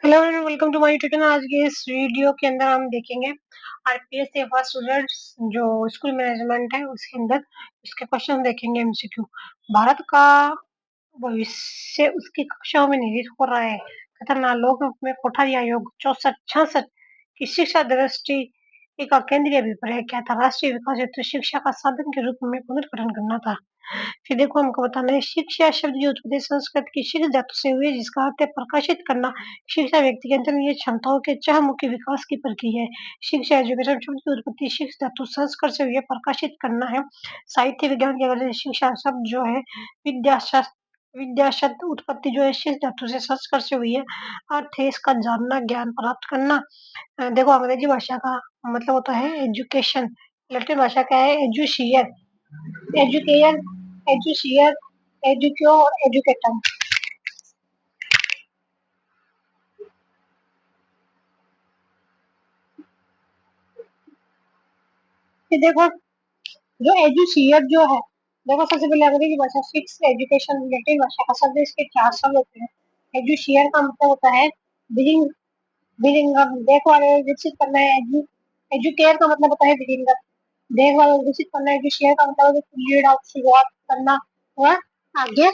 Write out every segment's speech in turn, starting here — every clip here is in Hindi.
Hello and welcome to my YouTube channel. आज के इस वीडियो के अंदर हम देखेंगे आरपीएस से फर्स्ट स्टूडेंट्स जो स्कूल मैनेजमेंट है उसके अंदर इसके क्वेश्चन देखेंगे एमसीक्यू। भारत का भविष्य उसकी कक्षाओं में निहित हो रहा है। खतरनाक लोक में कोठारी आयोग 64-66 की शिक्षा दृष्टि का केंद्रीय अभिप्राय क्या था? राष्ट्रीय विकास हेतु शिक्षा का साधन के रूप में पुनर्गठन करना था। फिर देखो हमको बताना है शिक्षा शब्द की उत्पत्ति संस्कृत की शिक्ष धातु से हुई है जिसका अर्थ है प्रकाशित करना। शिक्षा व्यक्ति के अंतर्निहित क्षमताओं के चहुमुखी विकास की प्रक्रिया है। शिक्षा एजुकेशन शब्द की उत्पत्ति शिक्ष धातु संस्कृत से हुई है, प्रकाशित करना है। साहित्य विज्ञान की वजह से शिक्षा शब्द जो है विद्या शब्द उत्पत्ति जो है शिक्ष धातु से संस्कृत से हुई है। अर्थ है इसका जानना, ज्ञान प्राप्त करना। देखो अंग्रेजी भाषा का मतलब होता है एजुकेशन। लैटिन भाषा का है एजुशियर, एजुकेयर, एजुशियर, एजुक्यो और एजुकेटर। फिर देखो जो एजुशियर जो है, देखो सबसे पहले अंग्रेजी भाषा फिक्स एजुकेशन रिलेटेड भाषा का शब्द, इसके चार शब्द होते हैं। एजुशियर का मतलब होता है बिलिंग, बिलिंग देखभाल और विकसित करना है। एजुकेयर का मतलब होता है बिलिंग, देखभाल और विकसित करना है। एजुशियर का मतलब है लीड आउट, शुरुआत करना और आगे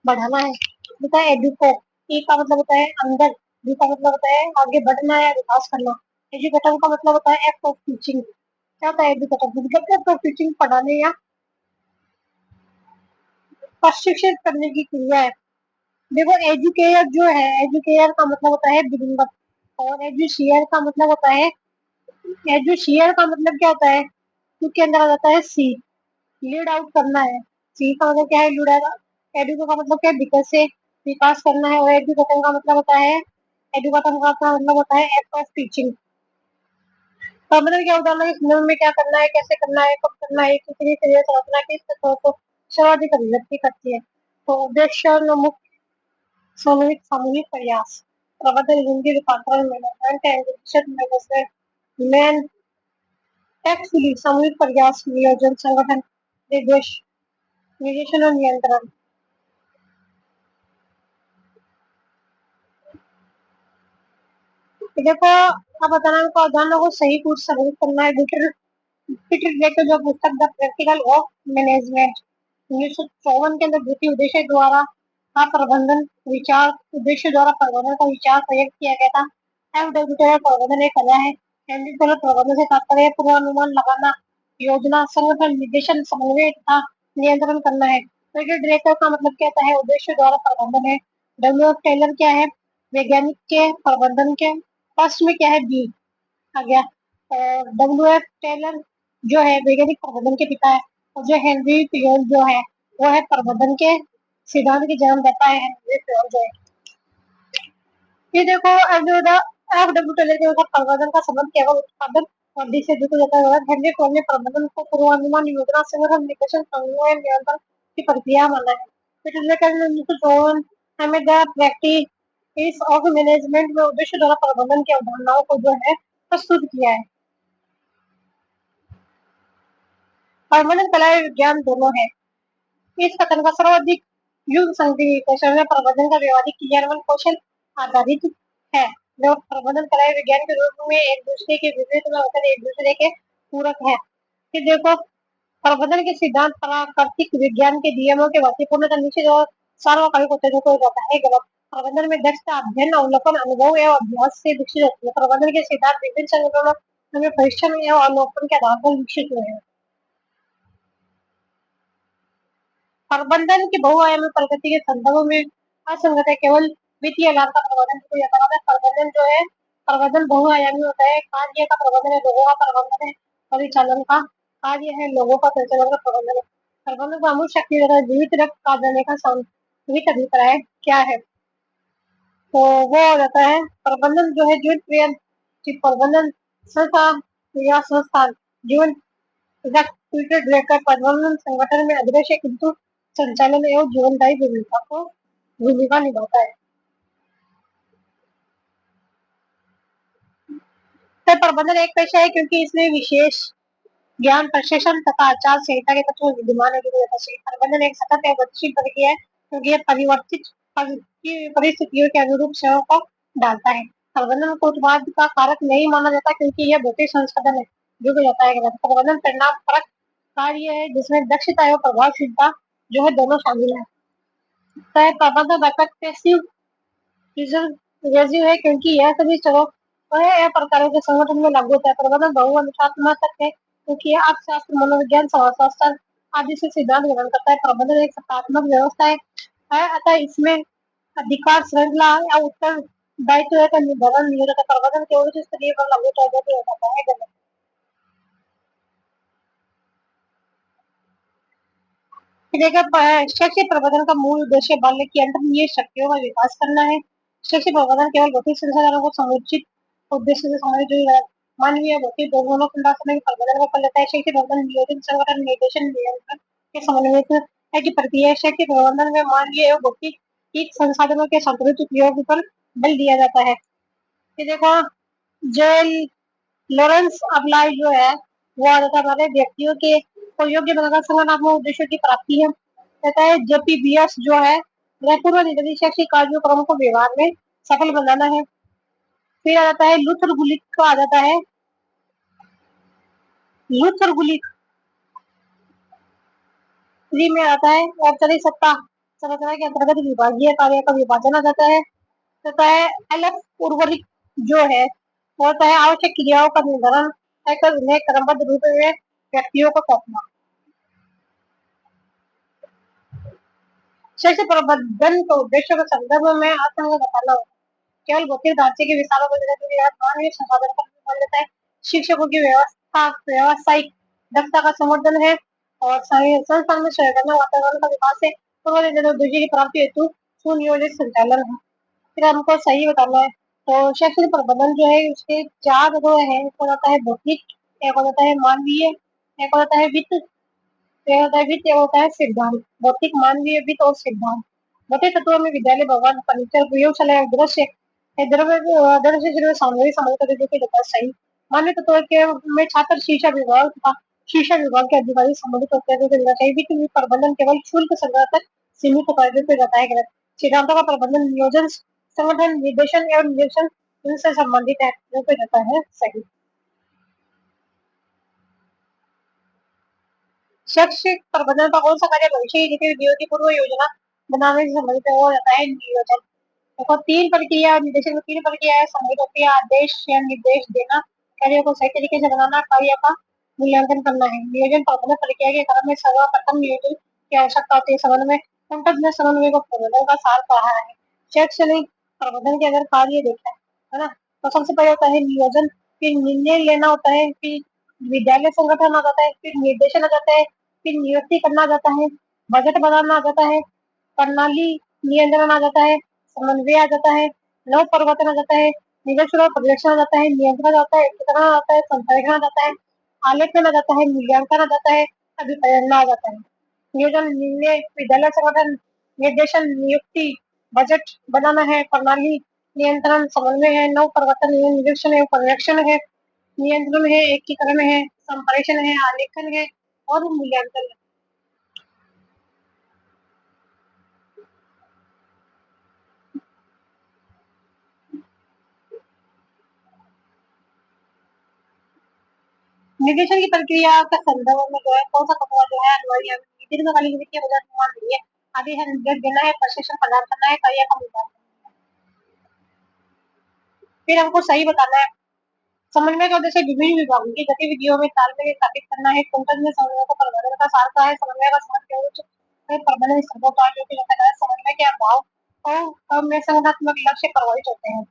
बढ़ाना है। होता है एडुको, ई का मतलब होता है अंदर, बी का मतलब होता है आगे बढ़ना या विकास करना। एजुकेटर का मतलब होता है एक्ट ऑफ टीचिंग। क्या होता है एजुकेटर? एक्ट ऑफ टीचिंग, पढ़ाने या प्रशिक्षित करने की क्रिया है। देखो एजुकेयर जो है, एजुकेयर का मतलब होता है बिगिनर और एजुशियर का मतलब होता है, एजुशियर का मतलब क्या होता है क्योंकि अंदर आ जाता है सी, लीड आउट करना है। सी का मतलब क्या है? Lead out. एडुको का मतलब क्या है? विकस से विकास करना है। और एजुकेशन का मतलब होता है, एजुकेशन का मतलब होता है एक्ट ऑफ टीचिंग। तो मतलब क्या होता है कि में क्या करना है, कैसे करना है, कब करना है, कितनी शरीर संरचना किस तत्वों को सर्वाधिक अभिव्यक्ति करती है। तो उद्देश्य और मुख्य सामूहिक सामूहिक प्रयास, प्रबंधन, हिंदी रूपांतरण, मैनेजमेंट एंड मेन टेक्सुअली सामूहिक प्रयास, नियोजन, संगठन, निर्देश, निर्देशन और नियंत्रण। देखो अब बताना हमको अवधारणा को सही रूप से संग्रहित करना है। पीटर ड्रकर जो पुस्तक द प्रैक्टिकल ऑफ मैनेजमेंट 1954 के अंदर द्वितीय उद्देश्य द्वारा का प्रबंधन विचार, उद्देश्य द्वारा प्रबंधन का विचार प्रयोग किया गया था। एफडब्ल्यू प्रबंधन एक कला है। केंद्रित प्रबंधन से तात्पर्य पूर्वानुमान लगाना, योजना, संगठन, निर्देशन, समन्वय तथा नियंत्रण करना है। पीटर ड्रकर का मतलब क्या होता है? उद्देश्य द्वारा प्रबंधन है। डब्ल्यू एफ टेलर क्या है? वैज्ञानिक के प्रबंधन के फर्स्ट में क्या है? बी आ गया। डब्ल्यू एफ टेलर जो है वैज्ञानिक प्रबंधन के पिता है। और जो हेनरी पियोल जो है वो है प्रबंधन के सिद्धांत की जन्मदाता है। हेनरी पियोल जो है, ये देखो एफ डब्ल्यू टेलर के अनुसार प्रबंधन का संबंध केवल उत्पादन वृद्धि से जुड़ा जाता है। हेनरी पियोल ने प्रबंधन को पूर्वानुमान, योजना, संगठन, निर्देशन, समन्वय, नियंत्रण की प्रक्रिया माना है। पीटर 1954 में द प्रैक्टिस ऑफ मैनेजमेंट में उद्देश्य द्वारा प्रबंधन की अवधारणाओं को जो है प्रस्तुत किया है। प्रबंधन कला विज्ञान दोनों है। इस कथन का सर्वाधिक युग संधि कौशल में प्रबंधन का व्यवहारिक क्रियान्वयन कौशल आधारित है। जो प्रबंधन कला विज्ञान के रूप में एक दूसरे के विपरीत में होकर एक दूसरे के पूरक है। फिर देखो प्रबंधन के सिद्धांत प्राकृतिक विज्ञान के नियमों के वास्तविकता निश्चित और सार्वकालिक होते को जाता है गलत। प्रबंधन में दक्षता अध्ययन, अवलोकन, अनुभव एवं अभ्यास से विकसित होती है। प्रबंधन के सिद्धांत विभिन्न संगठनों में परीक्षण एवं अवलोकन के आधार पर विकसित हुए हैं। प्रबंधन की बहुआयामी प्रगति के संदर्भ में असंगत है। केवल वित्तीय लाभ का प्रबंधन किया जाता है। प्रबंधन जो है, प्रबंधन बहुआयामी होता है। कार्य का प्रबंधन है, लोगों का प्रबंधन है, परिचालन का कार्य है, लोगों का परिचालन का प्रबंधन है। प्रबंधन का अमूल शक्ति होता है जीवित रख का देने का सामूहिक अभिप्राय क्या है? तो वो हो जाता है प्रबंधन जो है जीवित क्रिया की प्रबंधन संस्था या संस्थान जीवन पीटर लेकर प्रबंधन संगठन में अदृश्य किंतु संचालन एवं जीवनदायी भूमिका निभाता है। तो प्रबंधन एक पेशा है क्योंकि इसमें विशेष ज्ञान, प्रशिक्षण तथा आचार संहिता के तत्व विद्यमान है। प्रबंधन एक सतत एवं गतिशील प्रक्रिया है क्योंकि यह परिवर्तित परिस्थितियों के अनुरूप सेवा को डालता है। प्रबंधन को उत्पाद का कारक नहीं माना जाता क्योंकि यह भौतिक संसाधन है जो कि जाता है। प्रबंधन परिणाम परक कार्य है जिसमें दक्षता एवं प्रभावशीलता जो है दोनों शामिल है। तो प्रबंधन पैसिव रिजर्व है क्योंकि यह सभी चरों या प्रकारों के संगठन में लागू होता है। प्रबंधन बहुअनुशासनात्मक है क्योंकि यह अर्थशास्त्र, मनोविज्ञान, समाजशास्त्र आदि से सिद्धांत ग्रहण करता है। प्रबंधन एक सकारात्मक व्यवस्था है अतः इसमें अधिकार श्रृंखला या उत्तरदायित्व का निर्धारण नहीं होता। प्रबंधन केवल उच्च स्तरीय पर लागू हो जाता है। शैक्षिक प्रबंधन का मूल उद्देश्य बालक की अंतर्निहित शक्तियों का विकास करना है। शैक्षिक प्रबंधन केवल भौतिक संसाधनों को समुचित उद्देश्य से संबंधित जो मानवीय भौतिक दोनों के प्रबंधन को कर लेता है। शैक्षिक प्रबंधन नियोजन, संगठन, निर्देशन, नियंत्रण के समन्वित है की प्रक्रिया है। शैक्षिक प्रबंधन में मानवीय एवं भौतिक संसाधनों के संतुलित उपयोग पर बल दिया जाता है। ये देखो, जेल लॉरेंस अप्लाई जो है वो आता हमारे व्यक्तियों के को योग्य बनाकर संगठनात्मक उद्देश्यों की प्राप्ति है। कहता है जेपीबीएस जो है वह पूर्व निर्धारित शैक्षिक कार्यक्रम को व्यवहार में सफल बनाना है। फिर आ जाता है लूथर गुलिक का आ जाता है लूथर गुलिक थ्री में आता है औपचारिक सत्ता संरचना के अंतर्गत विभागीय कार्य का विभाजन आ जाता है। तथा है एलएफ उर्वरिक जो है वो होता है आवश्यक क्रियाओं का निर्धारण कर उन्हें क्रमबद्ध रूप में व्यक्तियों को सौंपना। शैक्षिक प्रबंधन के उद्देश्य के संदर्भ में असंग बताना होगा। केवल भौतिक ढांचे के विस्तारों को मानवीय संसाधन पर ध्यान देता है। शिक्षकों की व्यवस्था व्यावसायिक दक्षता का समर्थन है और संस्थान में सहकर्मी वातावरण का विकास है। पूर्व निर्धारित उद्देश्य की प्राप्ति हेतु सुनियोजित संचालन है। फिर हमको सही बताना है। तो शैक्षणिक प्रबंधन जो है उसके चार वो है, एक हो जाता है भौतिक, एक हो जाता है मानवीय, एक हो जाता है वित्त, एक होता है वित्त, एक होता है सिद्धांत। भौतिक, मानवीय, वित्त और सिद्धांत। भौतिक तत्वों में विद्यालय, भवन, फर्नीचर, प्रयोगशाला, दृश्य द्रव्य दृश्य सामग्री सामग्री का देखिए जाता है सही। मानवीय तत्वों के में छात्र शिक्षा विभाग के अधिकारी संबंधित होते हैं तो चाहिए। वित्त प्रबंधन केवल शुल्क संग्रह तक सीमित होकर जाता है। सिद्धांतों का प्रबंधन नियोजन, संगठन, निर्देशन एवं निरीक्षण इनसे संबंधित है जो कि जाता है सही। शैक्षिक प्रबंधन का कौन सा कार्य भविष्य की गतिविधियों की पूर्व योजना बनाने से संबंधित है वो जाता है नियोजन। देखो तीन प्रक्रिया निर्देशन में तीन प्रक्रिया है संबंधित होती है। आदेश या निर्देश देना, कार्यों को सही तरीके से बनाना, कार्य का मूल्यांकन करना है। नियोजन प्रबंधन प्रक्रिया के क्रम में सर्वप्रथम नियोजन की आवश्यकता होती है। संबंध में संकट में समन्वय को प्रबंधन का सार कहा है। शैक्षणिक प्रबंधन के अगर कार्य देखा है ना, तो सबसे पहले होता है नियोजन, फिर निर्णय लेना होता है, फिर विद्यालय संगठन आ जाता है, फिर निर्देशन आ जाता है, फिर नियुक्ति करना आ जाता है, बजट बनाना आ जाता है, प्रणाली नियंत्रण आ जाता है, समन्वय आ जाता है, नव परिवर्तन आ जाता है, निरीक्षण और पर्यवेक्षण आ जाता है, नियंत्रण आता है, एकत्रीकरण आ जाता है, संप्रेषण आ जाता है, आलेखन आ जाता है, मूल्यांकन आ जाता है, अभिप्रेरणा आ जाता है। नियोजन, निर्णय, विद्यालय संगठन, निर्देशन, नियुक्ति, बजट बनाना है, प्रणाली नियंत्रण, समन्वय है, नव परिवर्तन है, निरीक्षण है, पर्यवेक्षण है, नियंत्रण है, एकीकरण है, संप्रेषण है, आलेखन है और मूल्यांकन है। निर्देशन की प्रक्रिया का संदर्भ में जो है कौन सा तत्व जो है अनिवार्य दीर्घकालिक वित्तीय बजट निर्माण नहीं है। आगे है निर्देश देना है, प्रशिक्षण प्रदान करना है, कार्य का मूल्यांकन। फिर हमको सही बताना है। समन्वय का उद्देश्य विभिन्न विभागों की गतिविधियों में तालमेल स्थापित करना है। कुंतल में समन्वय को प्रबंधन का सार का है। समन्वय का समझ के उच्च प्रबंधन स्तर पर कार्य की जाता है। समन्वय के अभाव और में संगठनात्मक लक्ष्य प्रभावित होते हैं।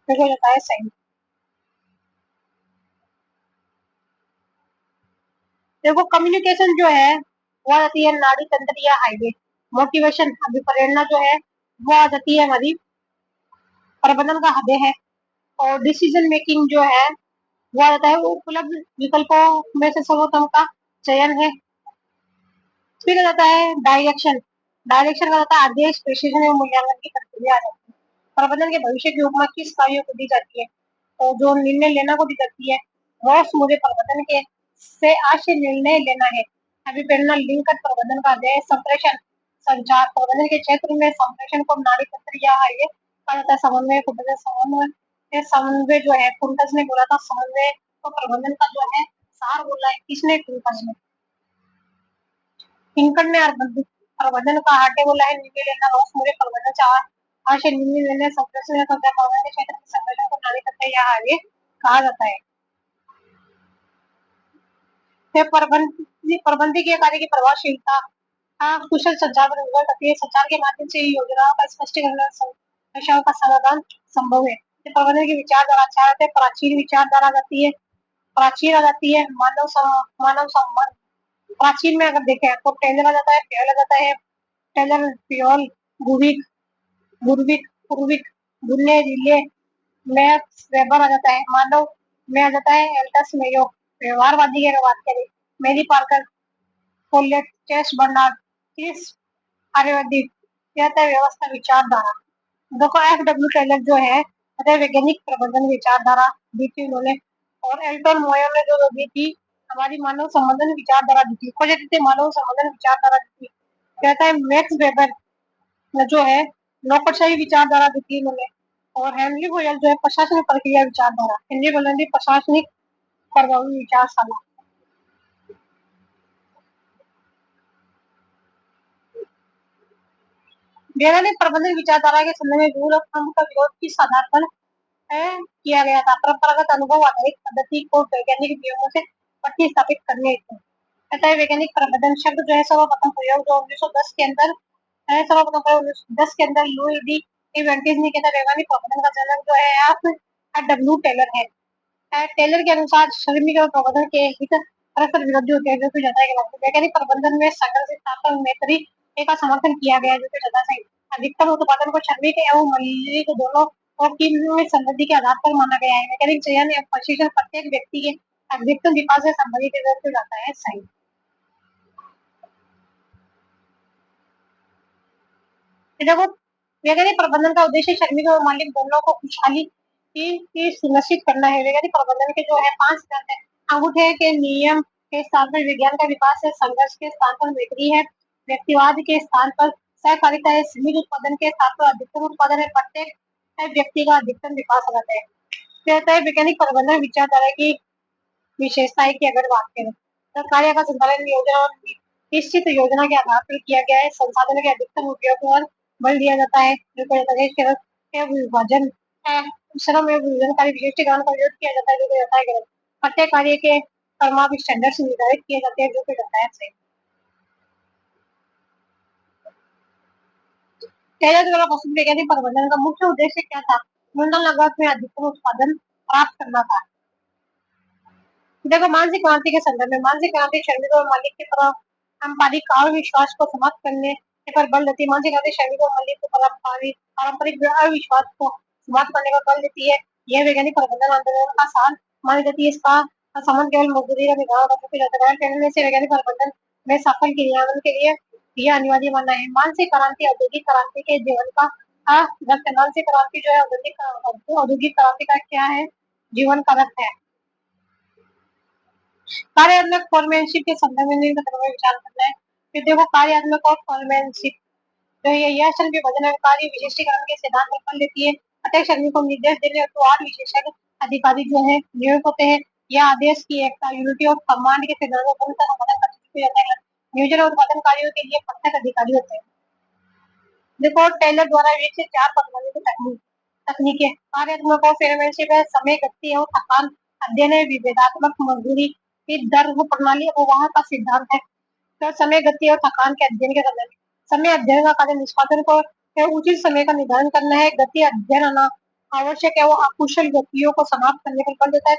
फिर हो जाता है सही। देखो कम्युनिकेशन जो है वो आ जाती है नाड़ी तंत्र या हाईवे। मोटिवेशन अभिप्रेरणा जो है वो आ जाती है हमारी प्रबंधन का हृदय है। और डिसीजन मेकिंग जो है वो आ जाता है उपलब्ध विकल्पों में से सर्वोत्तम का चयन है। फिर आ जाता है डायरेक्शन। डायरेक्शन का होता है आदेश, प्रेसिजन एवं मूल्यांकन की प्रक्रिया आ जाती है। प्रबंधन के भविष्य की उपमा किस कार्यों को दी जाती है तो जो निर्णय लेना को दी जाती है वह मुझे प्रबंधन के से आशय निर्णय लेना है। अभिप्रेरणा लिंक प्रबंधन का अध्ययन, संप्रेषण संचार प्रबंधन के क्षेत्र में संप्रेषण को नाड़ी तंत्र या है कहा जाता है समन्वय कुंटज समन्वय। ये समन्वय जो है कुंटज ने बोला था, समन्वय तो प्रबंधन का जो है सार बोला है किसने? कुंटज ने। किंकण ने प्रबंधन का हाटे बोला है, नीले लेना रोस मुझे प्रबंधन चाह आशे नीले लेने संरक्षण करता प्रबंधन क्षेत्र के संरक्षण को नारी करते या आगे कहा जाता है। फिर प्रबंधकीय कार्य की प्रभावशीलता, कुशल संचार निर्भर करती है। संचार के माध्यम से योजनाओं का स्पष्टीकरण समस्याओं का समाधान संभव है। प्रबंधन की विचारधारा अच्छा रहते हैं, प्राचीन विचारधारा जाती है, प्राचीन आ जाती है मानव संबंध। प्राचीन में अगर देखें तो टेलर आ जाता है, प्योल आ जाता है, टेलर प्योल गुविक गुरविक पूर्विक गुन्ने रिले मैक्स वेबर आ जाता है। मानव में आ जाता है एल्टस मेयो। व्यवहारवादी की अगर बात करें, मेरी पार्कर कोलेट चेस बर्नार्ड किस आर्यवादी कहता है व्यवस्था विचारधारा। देखो एफ डब्ल्यू टेलर जो है वैज्ञानिक प्रबंधन विचारधारा दी थी उन्होंने, और एल्टन मोयो ने जो दी थी हमारी मानव संबंधन विचारधारा दी थी। को जो दी थी मानव संबंधन विचारधारा दी थी, कहता है मैक्स वेबर जो है नौकरशाही विचारधारा दी थी इन्होंने, और हेनरी बोयल जो है प्रशासनिक प्रक्रिया विचारधारा। हेनरी बोयल ने प्रशासनिक प्रभावी विचारधारा। वैज्ञानिक प्रबंधन विचारधारा के संदर्भ में रूल ऑफ थंब का विरोध किस आधार पर किया गया था? परंपरागत अनुभव आधारित पद्धति को वैज्ञानिक नियमों से प्रतिस्थापित करने हेतु। कहता है वैज्ञानिक प्रबंधन शब्द जो है सर्वप्रथम प्रयोग जो 1910 के अंदर है, सर्वप्रथम प्रयोग 1910 के अंदर लुई डी इवेंटिस ने कहता है वैज्ञानिक प्रबंधन का जनक जो है आप डब्ल्यू टेलर है। टेलर के अनुसार श्रमिक और प्रबंधन के हित परस्पर विरोधी होते हैं, जो कि जनता के लिए वैज्ञानिक प्रबंधन में संघर्ष स्थापन मैत्री का समर्थन किया गया है, जो कि जनता से अधिकतम उत्पादन को श्रमिक एवं मजदूरी दोनों और की समृद्धि के आधार पर माना गया है। वैज्ञानिक चयन एवं प्रशिक्षण प्रत्येक व्यक्ति के अधिकतम विकास से संबंधित जाता है। सही। देखो वैज्ञानिक प्रबंधन का उद्देश्य श्रमिक और मालिक दोनों को खुशहाली की सुनिश्चित करना है। वैज्ञानिक प्रबंधन के जो है 5 सिद्धांत है। अंगूठे के नियम के स्थान पर विज्ञान का विकास है, संघर्ष के स्थान पर बिक्री है, व्यक्तिवाद के स्थान पर सहकारिता है, सीमित उत्पादन के स्थान पर अधिकतम उत्पादन है, प्रत्येक व्यक्ति का अधिकतम विकास रहता है। कहता है वैज्ञानिक प्रबंधन विचारधारा की विशेषताएं की अगर बात करें तो कार्य का संचालन योजना और निश्चित योजना के आधार पर किया गया है। संसाधन के अधिकतम उपयोग और बल दिया जाता है, जो के विभाजन श्रम एवं विभाजनकारी विशिष्टीकरण का विरोध किया जाता है, जो कि जाता है गलत। प्रत्येक कार्य के कर्माप स्टैंडर्ड निर्धारित किए जाते हैं, जो कि जाता है सही। पहले द्वारा पसंद वैज्ञानिक प्रबंधन का मुख्य उद्देश्य क्या था? न्यूनतम लागत में अधिकतम उत्पादन प्राप्त करना था। देखो मानसिक क्रांति के संदर्भ में मानसिक क्रांति श्रमिक और मालिक की पारंपरिक अविश्वास को समाप्त करने पर बल देती है। मानसिक क्रांति श्रमिक और मालिक को पारंपरिक अविश्वास को समाप्त करने पर बल देती है। यह वैज्ञानिक प्रबंधन आंदोलन का सार मानी जाती है। इसका संबंध केवल मजदूरी का निर्धारण करने से जाता है। कहने से वैज्ञानिक प्रबंधन में सफल क्रियान्वयन के लिए यह अनिवार्य मानना है। मानसिक क्रांति औद्योगिक क्रांति के जीवन का मानसिक क्रांति जो है औद्योगिक क्रांति का क्या है? जीवन का रथ है। कार्यात्मक फॉर्मेनशिप के संदर्भ में विचार करना है। फिर देखो कार्यात्मक और फॉर्मेनशिप जो है यह श्रम के वजन और कार्य विशिष्टीकरण के सिद्धांत पर बल देती है। प्रत्येक श्रमिक को निर्देश देने तो आठ विशेषज्ञ अधिकारी जो है नियुक्त होते हैं। यह आदेश की एकता यूनिटी और कमांड के सिद्धांतों को समाधान कर जाता है। नियोजन और उत्पादन कार्यों के लिए प्रत्येक अधिकारी होते हैं। देखो टेलर द्वारा विकसित 4 पदोन्नति तकनीकें कार्यात्मक और फॉर्मेनशिप है, समय गति और थकान अध्ययन है, विभेदात्मक मजदूरी की दर प्रणाली और वहां का सिद्धांत है। तो समय गति और थकान के अध्ययन के संदर्भ समय अध्ययन का कार्य निष्पादन को उचित समय का निर्धारण करना है। गति अध्ययन आना आवश्यक है, वो अकुशल गतियों को समाप्त करने पर बल देता है।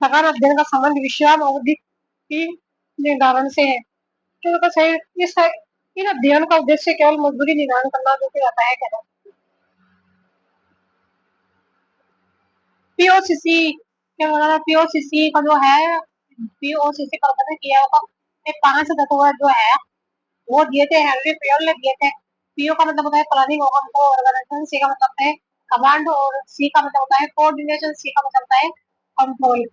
थकान अध्ययन का संबंध विश्राम अवधि की निर्धारण से है। तो सही इस इन अध्ययन का उद्देश्य केवल मजदूरी निर्धारण करना जो कि जाता है कहना। पीओसीसी क्या बोला था? पीओसीसी का जो है पीओसीसी का पता किया होगा। ये 5 तत्व जो है वो दिए थे, हेनरी पियोल ने दिए थे। पीओ का मतलब होता है प्लानिंग ऑर्गेनाइजेशन, सी का मतलब है कमांड, और सी का मतलब होता है कोऑर्डिनेशन, सी का मतलब होता है कंट्रोल।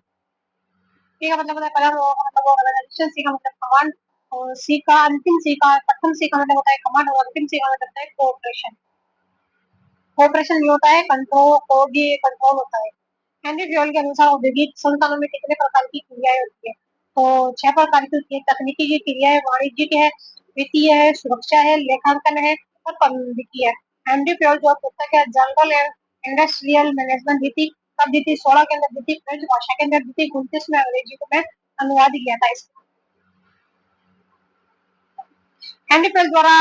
सी का मतलब होता है प्लान, ओ का मतलब ऑर्गेनाइजेशन, सी का मतलब कमांड, और सी का अंतिम सी का प्रथम सी का मतलब होता है कमांड, और अंतिम सी का मतलब होता है कोऑपरेशन। ऑपरेशन भी होता है, कंट्रोल को भी कंट्रोल होता है। हेनरी फ्योल के अनुसार औद्योगिक संस्थानों में कितने प्रकार की क्रियाएं होती है? तो 6 प्रकार की होती है। तकनीकी की क्रिया है, वाणिज्यिक है, वित्तीय है, सुरक्षा है, लेखांकन है और प्रबंधकीय है। हेनरी फ्योल जो पुस्तक है जनरल इंडस्ट्रियल मैनेजमेंट दी थी, कब दी थी? 16 के अंदर दी थी, फ्रेंच भाषा के अंदर दी थी, 29 में अंग्रेजी में अनुवाद किया था इसका। हेनरी फ्योल द्वारा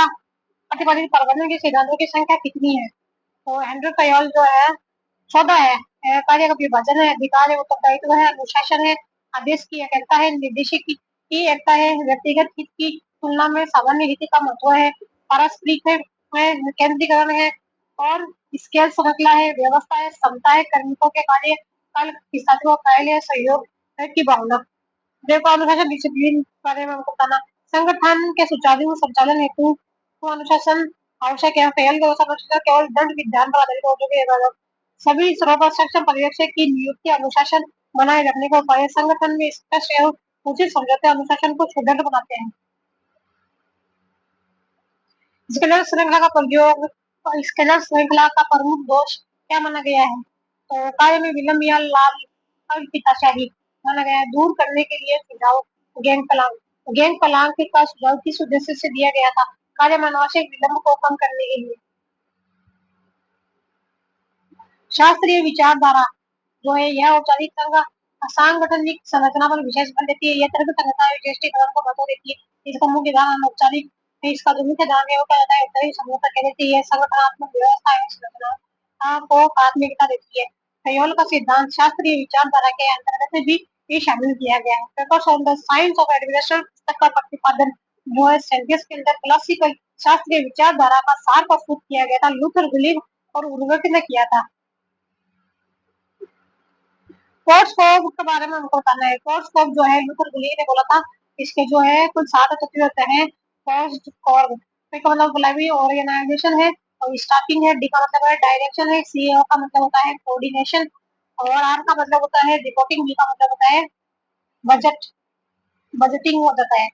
प्रतिपादित प्रबंधन के सिद्धांतों की संख्या कितनी है? तो हेनरी फ्योल जो है 14 है। कार्य का विभाजन है, अधिकार है, उत्तरदायित्व है, अनुशासन है, आदेश की एकता है, निर्देशिक की एकता है, व्यक्तिगत हित की तुलना में सामान्य हित का महत्व है, पारस्परिक है, केंद्रीकरण है और स्केल श्रृंखला है, व्यवस्था है, क्षमता है, कार्मिकों के कार्य काल किसानों का कार्य है, सहयोग की भावना। देखो अनुशासन डिसिप्लिन के बारे में हमको बताना। संगठन के सुचारू संचालन हेतु तो अनुशासन आवश्यक है। फेल के अनुशासन केवल दंड विधान पर आधारित हो चुके हैं। सभी सर्वसक्षम पर्यवेक्षक की नियुक्ति अनुशासन बनाए रखने का उपाय है। संगठन में स्पष्ट एवं उचित समझौते अनुशासन को सुदृढ़ बनाते हैं। स्केलर श्रृंखला का प्रयोग स्केलर श्रृंखला का प्रमुख दोष क्या माना गया है? तो कार्य में विलंब या लाल अल्पताशाही माना गया है। दूर करने के लिए सुझाव गैंग पलांग का सुझाव किस उद्देश्य से दिया गया था? कार्य में अनावश्यक विलंब को कम करने के लिए। शास्त्रीय विचारधारा जो है यह औपचारिक सांगठनिक संरचना पर विशेष बल देती है। यह तर्क संगठन विशेषीकरण को महत्व देती है। इसका मुख्य धारा अनौपचारिक है। इसका जो मुख्य धारा है वो क्या होता है? औपचारिक समझौता कह देती है। संगठनात्मक व्यवस्था एवं संरचना को प्राथमिकता देती है। खयोल का सिद्धांत शास्त्रीय विचारधारा के अंतर्गत भी ये शामिल किया गया है। Papers on the science of administration पुस्तक का प्रतिपादन जो है सेंटेंस के अंदर क्लासिकल शास्त्रीय विचारधारा का सार प्रस्तुत किया गया था। लूथर गुलिग और उर्वरक ने किया था। कोर्सकोव के बारे में हमको बताना है। कोर्सकोव जो है लूथर गुलिग ने बोला था, इसके जो है कुल 7 तत्व होते हैं। कोर्सकोव का मतलब बोला भी ऑर्गेनाइजेशन है और स्टाफिंग है, डी का मतलब है डायरेक्शन है, सीईओ का मतलब होता है कोऑर्डिनेशन और आर का मतलब होता है रिपोर्टिंग, बी का मतलब होता है बजट बजटिंग हो जाता है।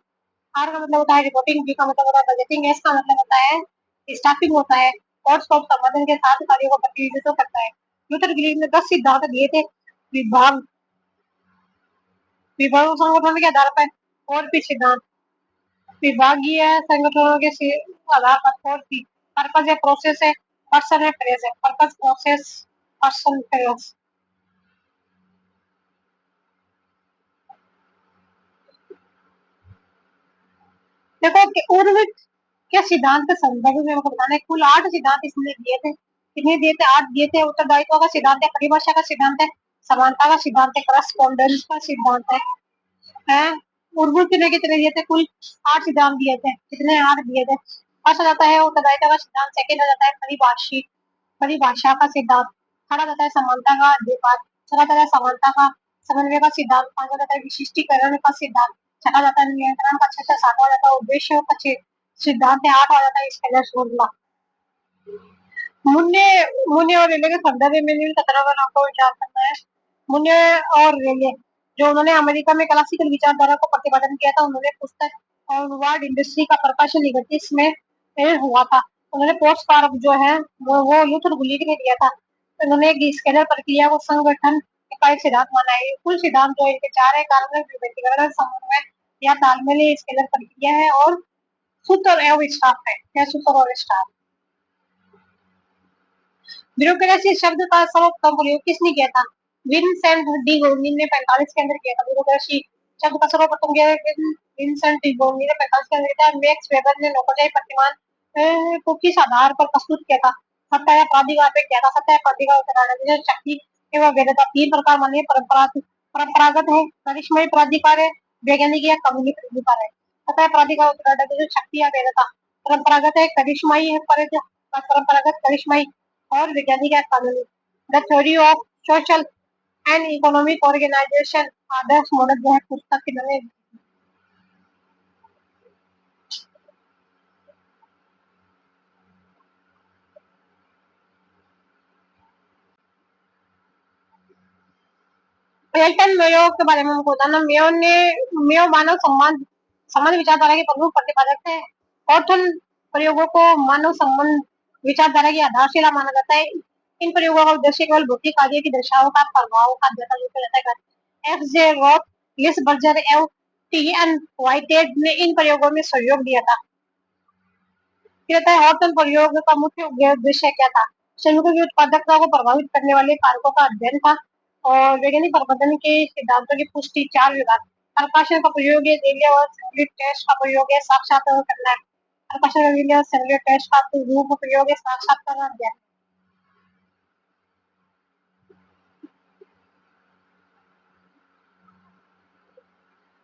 आर का मतलब होता है रिपोर्टिंग, बी का मतलब होता है बजटिंग, एस का मतलब होता है स्टाफिंग होता है। कोर्सकोव संवर्धन के 7 कार्यों का प्रतिनिधित्व करता है। लूथर गुलिग ने 10 सिद्धांत दिए थे विभाग विभागों संगठन के आधार पर और भी सिद्धांत विभागीय संगठनों के आधार पर और भी पर्पज है, प्रोसेस है, पर्सन है, प्रेस है। Purpose, process, person, press. देखो कि उर्विक के सिद्धांत के संदर्भ में हमको बताना है। कुल 8 सिद्धांत इसने दिए थे। कितने दिए थे? 8 दिए थे। उत्तरदायित्व का सिद्धांत है, परिभाषा का सिद्धांत है, समानता का सिद्धांत है, करस्पॉन्डेंस का सिद्धांत है। उर्वुक ने कितने दिए थे? कुल 8 सिद्धांत दिए थे। कितने? 8 दिए थे। फर्स्ट आ जाता है उत्तरदायित्व का सिद्धांत, सेकंड आ जाता है परिभाषा का सिद्धांत, थर्ड आ जाता है समानता का अधिकार, चौथा आता है समानता का समन्वय का सिद्धांत, पांचवा आता है विशिष्टीकरण का सिद्धांत, छठा जाता है नियंत्रण का, छठा सातवां जाता है उद्देश्य का सिद्धांत है, आठवां जाता है स्केलर फॉर्मूला। मुन्ने मुन्ने और रेले के संदर्भ में इन कथनों को विचार करना है। मुन्ने और रेले जो उन्होंने अमेरिका में क्लासिकल विचारधारा को प्रतिपादन किया था, उन्होंने पुस्तक ऑनवर्ड इंडस्ट्री का प्रकाशन 1931 में हुआ था। उन्होंने पोस्ट कार्ड जो है वो लूथर गुलिग ने दिया था। उन्होंने एक स्केलर प्रक्रिया को संगठन का एक सिद्धांत माना है। कुल सिद्धांत जो इनके 4 है: कारण, विभेदीकरण, समन्वय या तालमेल स्केलर प्रक्रिया है और सूत्र एवं स्टाफ है। क्या सूत्र और स्टाफ? ब्यूरोक्रेसी शब्द का सर्वप्रथम प्रयोग किसने किया था? विंसेंट डी गोर्नी ने 45 के अंदर किया था। ब्यूरोक्रेसी शब्द का सर्वप्रथम किया विंसेंट डी गोर्नी ने 45 के अंदर किया था। मैक्स वेबर ने नौकरशाही प्रतिमान को किस आधार पर प्रस्तुत किया था? सत्ता या प्राधिकार पे किया था। सत्ता या प्राधिकार उत्तराधिकार शक्ति एवं वैधता 3 प्रकार मानिए परंपरागत है, करिश्माई प्राधिकार है, वैज्ञानिक या कानूनी प्राधिकार है। सत्ता या प्राधिकार उत्तराधिकार शक्ति या वैधता परंपरागत है, करिश्माई है, परंपरागत करिश्माई और वैज्ञानिक या कानूनी। The theory of social and economic organisation आदर्श मॉडल जो है पुस्तक इन्होंने एल्टन मेयो के बारे में हमको बताना। मेयो मानव संबंध विचारधारा के प्रमुख प्रतिपादक थे। ऑर्थन प्रयोगों को मानव संबंध विचारधारा की आधारशिला माना जाता है। इन प्रयोगों का उद्देश्य केवल भौतिक कार्य की दशाओं का प्रभाव का अध्ययन है। एफ जे रॉथ, लिस बर्जर एवं टी एन व्हाइटेड ने इन प्रयोगों में सहयोग दिया था। कहता है हॉटन प्रयोग का मुख्य उद्देश्य क्या था? श्रमिकों की उत्पादकता को प्रभावित करने वाले कारकों का अध्ययन था और वैज्ञानिक प्रबंधन के सिद्धांतों की पुष्टि। 4 विभाग। प्रकाशन का प्रयोग है, रेडियो और सिमुलेट टेस्ट का प्रयोग है, साक्षात्कार करना है। प्रकाशन का रेडियो और सिमुलेट टेस्ट का रूप प्रयोग है, साक्षात्कार अध्ययन।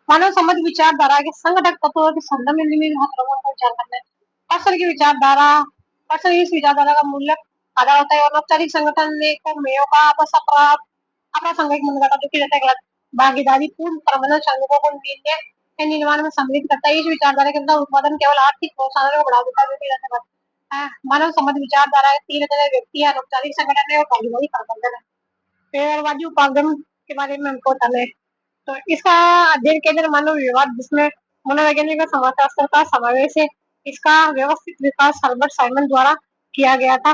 मानव समझ विचारधारा के संगठक तत्वों के संदर्भ में निम्नलिखित महत्वपूर्ण पर विचार करना है। पर्सन की विचारधारा, पर्सन इस विचारधारा का मूल्य आधार होता है और औपचारिक संगठन ने कर्मियों का आपस अपना संगठित मनोदशा जो कि रहता है गलत भागीदारी पूर्ण प्रबंधन श्रमिकों को निर्णय के निर्माण में सम्मिलित करता है। इस विचारधारा के अंदर उत्पादन केवल आर्थिक प्रोत्साहन को बढ़ा देता है जो कि रहता है गलत। मानव समझ विचारधारा है 3 तरह के व्यक्ति है, अनौपचारिक संगठन है और भागीदारी प्रबंधन है। पेड़वादी उपागम के बारे में हमको बताना है। तो इसका अध्ययन केंद्र मानव व्यवहार जिसमें मनोवैज्ञानिक और समाजशास्त्र का समावेश है। इसका व्यवस्थित विकास हर्बर्ट साइमन द्वारा किया गया था।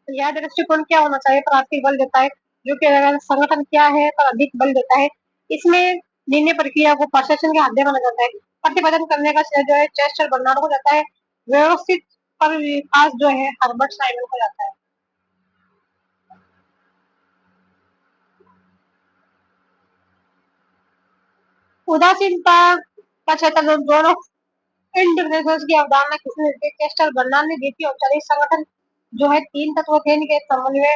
यह दृष्टिकोण क्या होना चाहिए पर आर्थिक बल देता है जो कि संगठन क्या है पर अधिक बल देता है। इसमें निर्णय प्रक्रिया को प्रशासन के हाथ में माना जाता है। प्रतिपादन करने का श्रेय जो है चेस्टर बर्नार्ड को जाता है। व्यवस्थित पर विकास जो है हर्बर्ट साइमन को जाता है। उदासीनता का क्षेत्र दोनों इंटीग्रेशंस की अवधारणा किसने दी? चेस्टर बर्नार्ड ने दी थी। औपचारिक संगठन जो है 3 तत्व थे इनके समन्वय,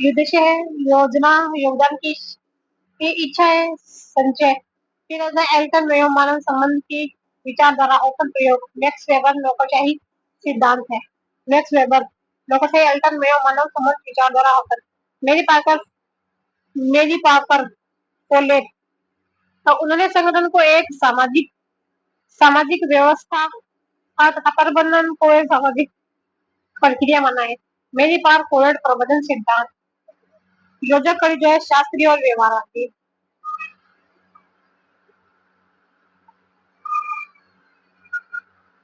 उद्देश्य है योजना, योगदान की इच्छा है, संचय। फिर होता है एल्टन मेयो मानव संबंध की विचारधारा ओपन प्रयोग। मैक्स वेबर नौकरशाही सिद्धांत है। मैक्स वेबर नौकरशाही, एल्टन मेयो मानव संबंध विचारधारा ओपन। मेरी पाकर मेरी पाकर कोलेट, तो उन्होंने संगठन को एक सामाजिक सामाजिक व्यवस्था तथा प्रबंधन को एक सामाजिक प्रक्रिया माना है। मेरी पार कोलेट प्रबंधन सिद्धांत योजक कड़ी जो है शास्त्रीय और व्यवहार।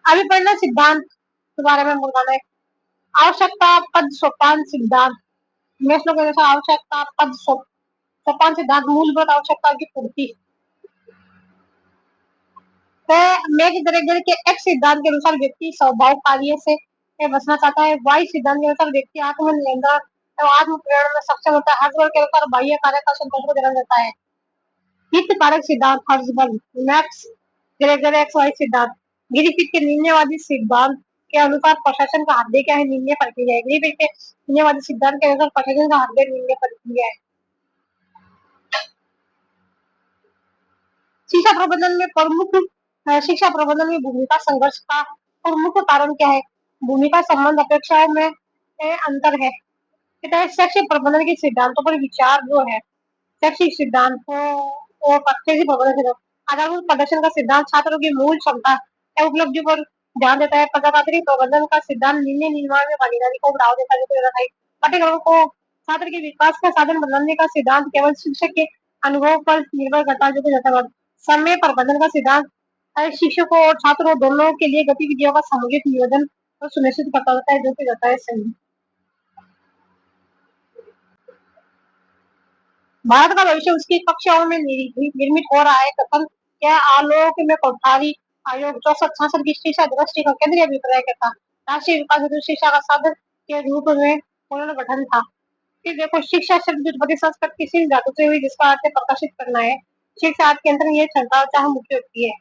अभिप्रेरणा सिद्धांत के बारे में बताना है। आवश्यकता पद सोपान सिद्धांत मेस्लो के अनुसार आवश्यकता पद सोपान सिद्धांत मूलभूत आवश्यकता की पूर्ति। ग्रेगर के एक्स सिद्धांत के अनुसार व्यक्ति स्वभाव कार्य से बचना चाहता है। वाई सिद्धांत के अनुसार व्यक्ति आत्मनियंत्रण एवं आत्म प्रेरणा में सक्षम होता है। हर्जबर्ग के अनुसार बाह्य कार्य का संतोष को जन्म देता है। हित कारक सिद्धांत Herzberg. McGregor X Y सिद्धांत। ग्रिफिथ के निर्णयवादी सिद्धांत के अनुसार प्रशासन का हृदय क्या है? निर्णय प्रक्रिया है। ग्रिफिथ के निर्णयवादी सिद्धांत के अनुसार प्रशासन का हृदय निर्णय प्रक्रिया है। शिक्षा प्रबंधन में प्रमुख शिक्षा प्रबंधन में भूमिका संघर्ष का प्रमुख कारण क्या है? भूमिका संबंध अपेक्षाओं में अंतर है। शैक्षिक प्रबंधन के सिद्धांतों पर विचार जो है शैक्षिक सिद्धांतों और शैक्षिक प्रबंधन आधारभूत प्रदर्शन का सिद्धांत छात्रों की मूल क्षमता या उपलब्धियों पर ध्यान देता है। प्रजातांत्रिक प्रबंधन का सिद्धांत निर्णय निर्माण में भागीदारी को बढ़ावा देता है। पाठ्यक्रम को छात्र के विकास का साधन बनाने का सिद्धांत केवल शिक्षक के अनुभव पर निर्भर करता है जो कि जाता है। समय प्रबंधन का सिद्धांत शिक्षकों और छात्रों दोनों के लिए गतिविधियों का सामूहिक नियोजन और सुनिश्चित करता होता है जो कि जाता है सही। भारत का भविष्य उसकी कक्षाओं में निर्मित हो रहा है। कथन क्या आलोक में कोठारी आयोग 64 की शिक्षा दृष्टि का केंद्रीय अभिप्राय क्या था? राष्ट्रीय विकास हेतु शिक्षा का साधन के रूप में पुनर्गठन था। फिर देखो शिक्षा शब्द की उत्पत्ति संस्कृत की सिंह धातु से हुई जिसका अर्थ प्रकाशित करना है। शिक्षा के अंतर ये क्षमता चाहे मुख्य होती है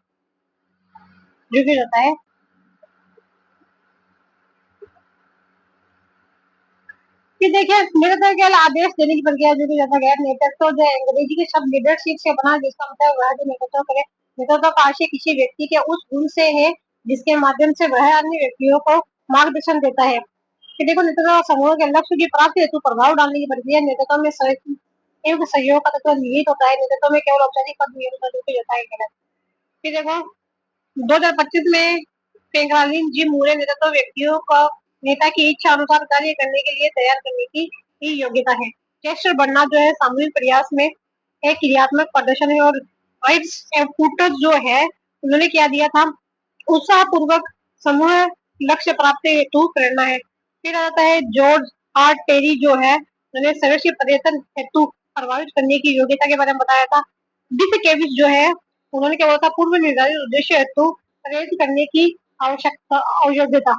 जो भी रहता है। फिर देखिए निरंतर केवल आदेश देने की प्रक्रिया जो कि जैसा गैर नेतृत्व जो अंग्रेजी के शब्द लीडरशिप से बना जिसका मतलब वह जो नेतृत्व करे। नेतृत्व का आशय किसी व्यक्ति के उस गुण से है जिसके माध्यम से वह अन्य व्यक्तियों को मार्गदर्शन देता है। कि देखो नेतृत्व समूह के लक्ष्य की प्राप्ति हेतु प्रभाव डालने की प्रक्रिया नेतृत्व में सहयोग का तत्व निहित होता है। नेतृत्व में केवल औपचारिक पद निहित होता है। फिर देखो 2025 में पेंगालिन जी मूरे नेतृत्व व्यक्तियों को नेता की इच्छा अनुसार कार्य करने के लिए तैयार करने की ही योग्यता है। चेस्टर बनना जो है सामूहिक प्रयास में एक क्रियात्मक प्रदर्शन है और जो है उन्होंने क्या दिया था उत्साह पूर्वक समूह लक्ष्य प्राप्ति हेतु प्रेरणा है। फिर आ जाता है जॉर्ज आर टेरी जो है, उन्होंने स्वदेशी पर्यटन हेतु प्रभावित करने की योग्यता के बारे में बताया था। डिक केविस जो है, उन्होंने क्या बोला था, पूर्व निर्धारित उद्देश्य हेतु प्रेरित करने की आवश्यकता योग्यता।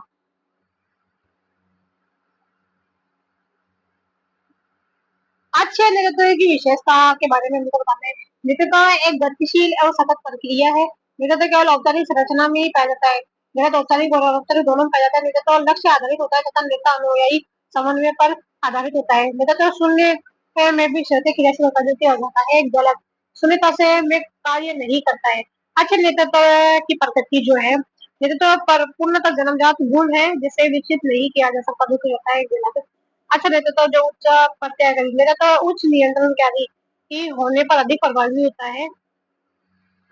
अच्छे नेतृत्व की विशेषता के बारे में हमको बताना है। नेतृत्व एक गतिशील और सतत प्रक्रिया है। नेतृत्व केवल औपचारिक संरचना में ही पाया जाता है। नेतृत्व औपचारिक और अनौपचारिक दोनों में पाया जाता है। नेतृत्व लक्ष्य आधारित होता है तथा नेता अनुयायी समन्वय पर आधारित होता है। नेतृत्व शून्य में भी शर्तें क्रियाशील होता है, जो कि हो जाता है गलत। शून्यता से में कार्य नहीं करता है। अच्छे नेतृत्व की प्रकृति जो है, नेतृत्व पर पूर्णतः जन्मजात गुण है जिसे विकसित नहीं किया जा सकता, जो कि होता है गलत। अच्छा नेतृत्व जो उच्च प्रत्यागरी नेतृत्व उच्च नियंत्रणकारी की होने पर अधिक प्रभावी होता है।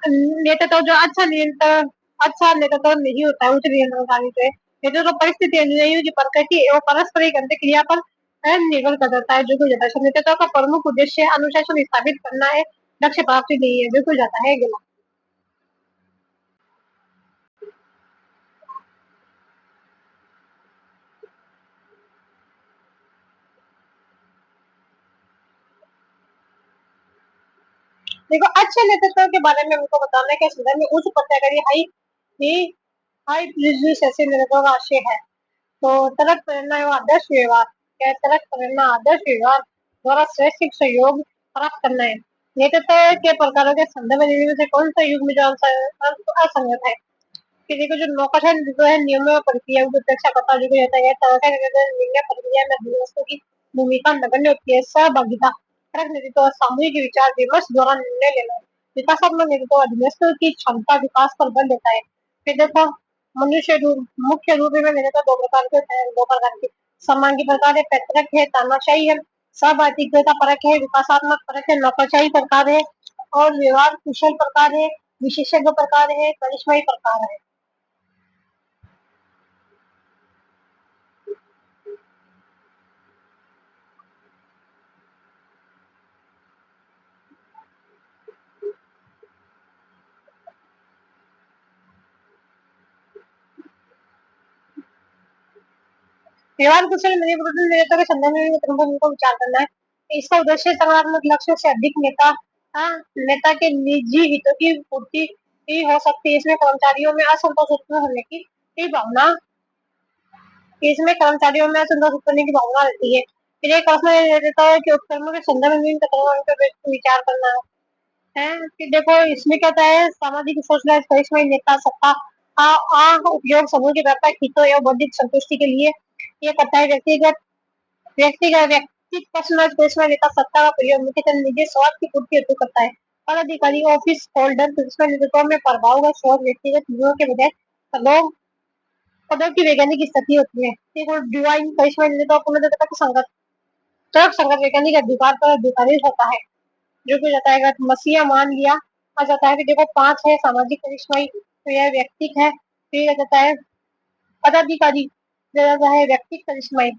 नेतृत्व जो अच्छा नेतृत्व नहीं होता है, उच्च नियंत्रणकारी से नेतृत्व परिस्थिति अनुयायियों की प्रकृति एवं पारस्परिक क्रिया पर निर्भर कर जाता है, जो कि जाता है। नेतृत्व का प्रमुख उद्देश्य अनुशासन स्थापित करना है, लक्ष्य प्राप्ति नहीं है, बिल्कुल जाता है गलत। देखो अच्छे नेतृत्व के बारे में हमको बताना है कि संदर्भ में उच्च प्रत्यागरी हाई प्रिजुडिस ऐसे नेतृत्व का आशय है। तो तर्क प्रेरणा एवं आदर्श व्यवहार, क्या तर्क प्रेरणा आदर्श व्यवहार द्वारा श्रेष्ठ सहयोग प्राप्त करना है। नेतृत्व के प्रकारों के संदर्भ में निम्न में से कौन सा युग में जो असंगत है? कि देखो जो नौकरशाही जो है नियमों और प्रक्रिया की उपेक्षा करता जो रहता है, निर्णय प्रक्रिया में अधीनस्थों की भूमिका नगण्य होती है। सहभागिता तर्क नेतृत्व और सामूहिक विचार विमर्श द्वारा निर्णय लेना है। विकासात्मक नेतृत्व अधीनस्थों की क्षमता विकास पर बल देता है। फिर देखो मनुष्य रूप मुख्य रूप में नेतृत्व दो प्रकार के होते हैं, दो प्रकार के समांगी प्रकार है, पैतृक है, तानाशाही है। सहभागिता परक है, विकासात्मक परक है, नौकरशाही प्रकार है, और व्यवहार कुशल प्रकार है, विशेषज्ञ प्रकार है, करिश्माई प्रकार है। व्यवहार कुशल मैनिपुलेटर नेता के संदर्भ में तुमको विचार करना है। इसका उद्देश्य सकारात्मक लक्ष्यों से अधिक नेता के निजी हितों की पूर्ति ही हो सकती है। असंतोष उत्पन्न होने की भावना इसमें कर्मचारियों में असंतोष उत्पन्न होने की भावना रहती है। फिर एक प्रश्न देता है कि उपकरणों के संदर्भ में विभिन्न कदमों पर विचार करना है कि देखो इसमें क्या होता है, सामाजिक सोशलाइज करिश्मा नेता सत्ता उपयोग समूह के व्यापक हितों एवं बौद्धिक संतुष्टि के लिए ये करता है। व्यक्तिगत पर्सनल करिश्मा नेता सत्ता का प्रयोग मुख्यतः निजी स्वार्थ की पूर्ति हेतु करता है। पदाधिकारी ऑफिस होल्डर करिश्मा नेतृत्व में प्रभाव का सोच व्यक्तिगत गुणों के बजाय पदों पदों की वैज्ञानिक स्थिति होती है। देखो डिवाइन करिश्मा नेतृत्व पूर्णतः संगत वैज्ञानिक अधिकार पर अधिकारी होता है, जो कि जाता है मसीहा मान लिया आ जाता है कि देखो पांच है सामाजिक करिश्माई, तो यह व्यक्तिक है। फिर आ जाता है पदाधिकारी, जो जाता है व्यक्तिक करिश्माई,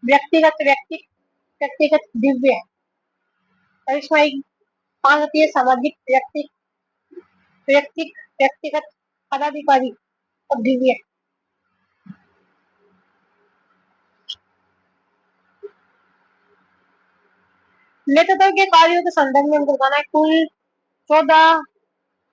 व्यक्तिगत दिव्य करिश्माई। पांच होती है सामाजिक व्यक्तिक व्यक्तिगत पदाधिकारी और दिव्य। नेतृत्व के कार्यों के संदर्भ में हमको बताना है कुल 14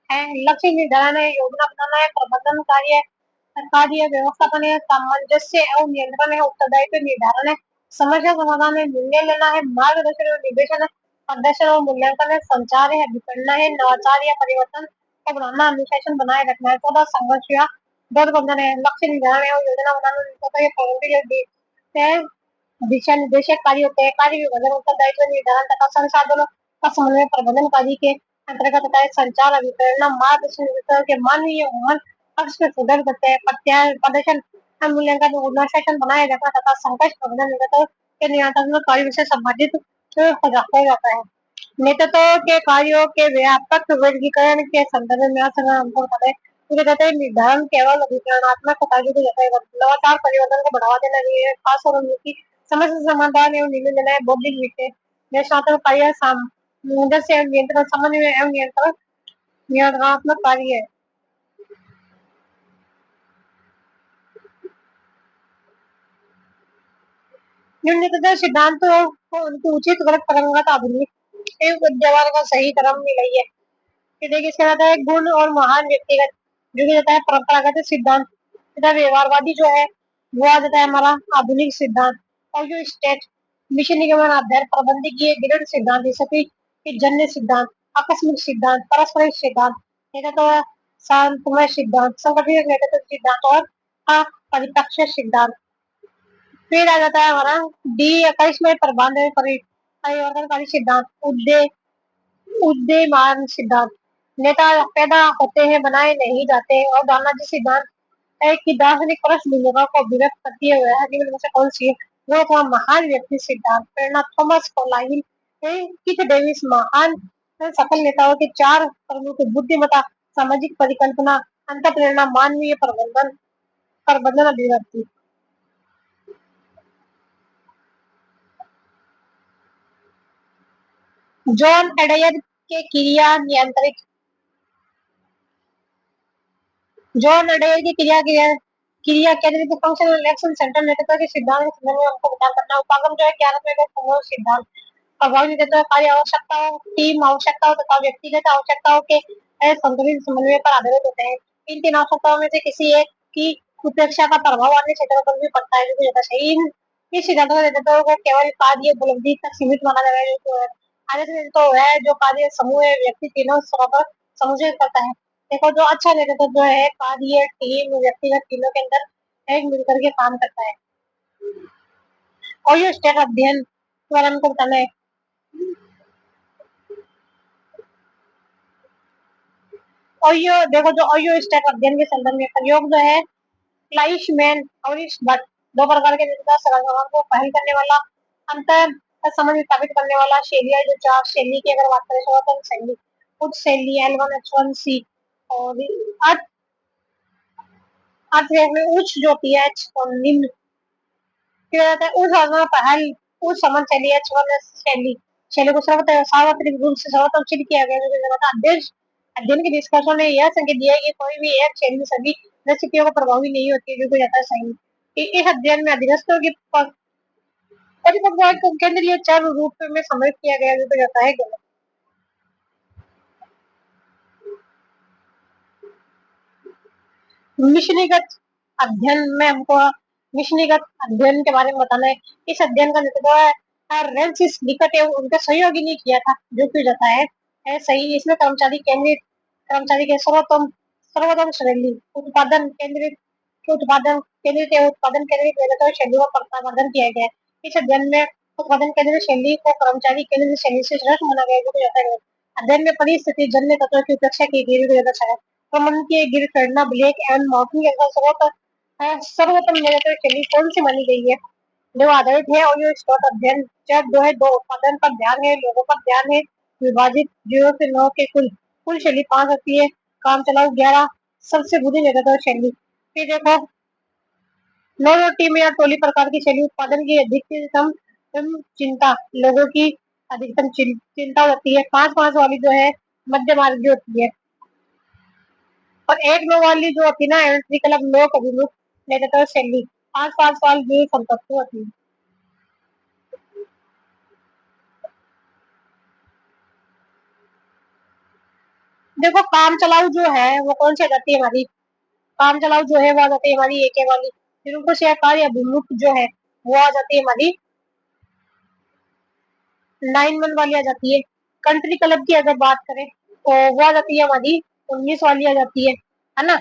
है। लक्ष्य निर्धारण है, योजना बनाना है, प्रबंधन कार्य व्यवस्थापन है, सामंजस्य एवं नियंत्रण है, उत्तरदायित्व निर्धारण है, समस्या समाधान है, निर्णय लेना है, मार्गदर्शन और निर्देशन है, प्रदर्शन और मूल्यांकन है, संचार है, विपणन है, नवाचार या परिवर्तन को बढ़ाना, अनुशासन बनाए रखना है, चौदह संघर्ष या गठबंधन है, लक्ष्य निर्धारण है और योजना बनाना है, दिशा निर्देशक कार्य होते हैं, कार्य विभाजन उत्तरदायित्व निर्धारण तथा संसाधनों का समन्वय प्रबंधन कार्य के अंतर्गत होता है। संचार अभिप्रेरणा मार्गदर्शन के मानवीय मन पक्ष में सुधार करते हैं। प्रदर्शन मूल्यांकन अनुशासन बनाए रखना तथा संघर्ष प्रबंधन नेतृत्व के नियंत्रण कार्य से संबंधित हो जाता है। नेतृत्व के कार्यों के व्यापक वर्गीकरण के संदर्भ में हमको बताते हैं, मुझे कहते हैं निर्धारण केवल अभिप्रेरणात्मक कार्यों को जाता है, लगातार परिवर्तन को बढ़ावा देना नहीं है, खास और उनकी समस्या समाधान एवं निर्णय लेना है, बौद्धिक विषय निष्णातक कार्य सामंजस्य एवं नियंत्रण समन्वय एवं नियंत्रणात्मक कार्य है। न्यूनतम सिद्धांत को उनकी उचित गलत परंपरागत आधुनिक एक उद्यमान का सही क्रम मिलाई है कि देखिए इसके रहता है गुण और महान व्यक्तिगत जो कि रहता है परंपरागत सिद्धांत तथा व्यवहारवादी जो है वो आ जाता है हमारा आधुनिक सिद्धांत और जो स्टेट मिशन निगमन आधार प्रबंधकीय दृढ़ सिद्धांत जैसे कि जन्य सिद्धांत आकस्मिक सिद्धांत पारस्परिक सिद्धांत नेतृत्व शांतमय सिद्धांत संगठित नेतृत्व सिद्धांत और परिपक्ष सिद्धांत फिर आ जाता है हमारा डी 21 में प्रबंध परिवर्तनकारी सिद्धांत उद्यमान सिद्धांत नेता पैदा होते हैं बनाए नहीं जाते और गांधी सिद्धांत है कि दार्शनिक पृष्ठभूमिका को अभिव्यक्त करती है वह निम्न में से कौन सी है वो था महान व्यक्ति सिद्धांत प्रेरणा थॉमस कोलाइल किथ डेविस महान सफल नेताओं के चार प्रमुख बुद्धिमत्ता सामाजिक परिकल्पना अंत प्रेरणा मानवीय प्रबंधन प्रबंधन अभिव्यक्ति जॉन एडयर के क्रिया नियंत्रित जॉन एडयर की क्रिया केंद्रित फंक्शनल इलेक्शन सेंटर नेतृत्व के सिद्धांत के संदर्भ में हमको विचार करना उपागम जो है क्रियात्मक समूह सिद्धांत प्रभावी नेतृत्व कार्य आवश्यकताओं टीम आवश्यकताओं तथा व्यक्तिगत आवश्यकताओं के संतुलित समन्वय पर आधारित होते हैं इन तीन आवश्यकताओं में से किसी एक की उपेक्षा का प्रभाव अन्य क्षेत्रों पर भी पड़ता है जो कि ज्यादा सही इस सिद्धांतों का नेतृत्व को केवल कार्य उपलब्धि तक सीमित माना जाएगा जो आदर्श नेतृत्व है जो कार्य समूह व्यक्ति तीनों स्तरों पर समुचित करता है देखो जो अच्छा नेतृत्व जो है कार्य टीम व्यक्तिगत तीनों के अंदर एक मिलकर के काम करता है और ये स्टेट अध्ययन द्वारा हमको बताना है और ये देखो जो और स्टेट अध्ययन के संदर्भ में प्रयोग जो है फ्लाइशमैन और इस बट दो प्रकार के नेतृत्व संरचनाओं को पहल करने वाला अंतर समझ स्थापित करने वाला शैली है जो चार शैली की अगर बात करें तो शैली उच्च शैली L1 H1 C और अर्थ अर्थ में उच्च जो होती है H और निम्न किया जाता है उस आत्मा पहल उस समन शैली H1 शैली शैली को सार्वत्रिक रूप से सर्वोत्तम सिद्ध किया गया जो अध्ययन अध्ययन के निष्कर्षों ने यह संकेत दिया है कि कोई भी एक शैली सभी परिस्थितियों को प्रभावी नहीं होती है जो कि जाता है सही इस अध्ययन में अधीनस्थों की परिपक्वता को केंद्रीय चार रूप में सम्मिलित किया गया जो कि जाता है गलत मिशनीगत अध्ययन में हमको मिशनीगत अध्ययन के बारे में बताना है इस अध्ययन का नेतृत्व रेंसिस निकट एवं उनके सहयोगी ने किया था जो कि जाता है सही इसमें कर्मचारी के सर्वोत्तम सर्वोत्तम श्रेणी उत्पादन केंद्रित उत्पादन केंद्रित निरंतर शैलियों का प्रतिपादन किया गया है इस अध्ययन में उत्पादन केंद्रित शैली को कर्मचारी केंद्रित शैली से श्रेष्ठ माना गया जो कि जाता है अध्ययन में परिस्थिति जन्य तत्वों की उपेक्षा की गई जो कि जाता है प्रबंधन की गिर करना ब्लैक एंड माउंटिंग के सर्वोत्तम निरंतर शैली कौन सी मानी गई है जो आधारित है और ये स्टॉट अध्ययन चार दो है दो उत्पादन पर ध्यान है लोगों पर ध्यान है विभाजित 0 से 9 के कुल कुल शैली 5 होती है काम चलाओ 11 सबसे बुरी निरंतर शैली फिर देखो नो टीम या टोली प्रकार की शैली उत्पादन की अधिकतम चिंता लोगों की अधिकतम चिंता होती है 5-5 वाली जो है मध्य मार्ग होती है और एक नो वाली जो होती है ना एंट्री क्लब लोक अभिमुख नेतृत्व शैली 5-5 साल की संपत्ति होती है देखो काम चलाऊ जो है वो कौन सी जाती है हमारी काम चलाऊ जो है वो आ जाती है हमारी एक वाली फिर उनको से कार्य अभिमुख जो है वो आ जाती है हमारी 9 वाली आ जाती है कंट्री क्लब की अगर बात करें तो वो आ जाती है हमारी 19 वाली आ जाती है ना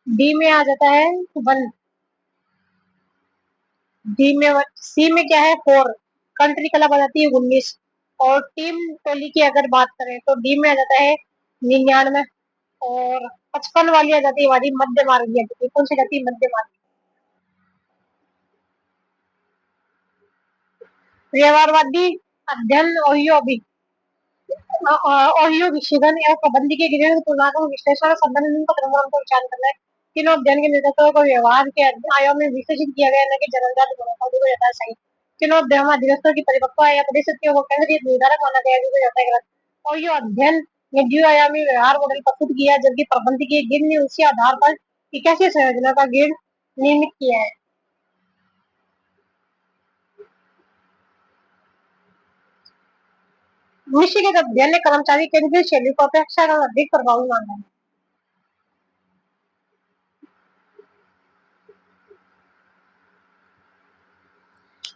डी में आ जाता है 1 डी में सी में क्या है 4 कंट्री क्लब आ जाती है 19 और टीम टोली की अगर बात करें तो डी में आ जाता है 99 और 55 वाली आ जाती है हमारी मध्य मार्ग कौन सी जाती है मध्य मार्ग व्यवहारवादी अध्ययन ओहियो विषयगण या प्रबंध के गिरे तुलनात्मक विश्लेषण और संबंध को विचार करना है तीनों अध्ययन के नेतृत्व को व्यवहार के आयाम में विश्लेषित किया गया न कि जन्मजात गुणों का जो रहता है सही तीनों अध्ययन में अधिवस्थों की परिपक्वता या परिस्थितियों को केंद्रीय निर्धारक माना गया जो जाता है और ये अध्ययन में द्विआयामी व्यवहार मॉडल प्रस्तुत किया जबकि प्रबंध की गिर ने उसी आधार पर इक्यासी संयोजना का गिर निर्मित किया है निष्क्रिय अध्ययन ने कर्मचारी केंद्रीय शैली को अपेक्षा अधिक प्रभावी माना है।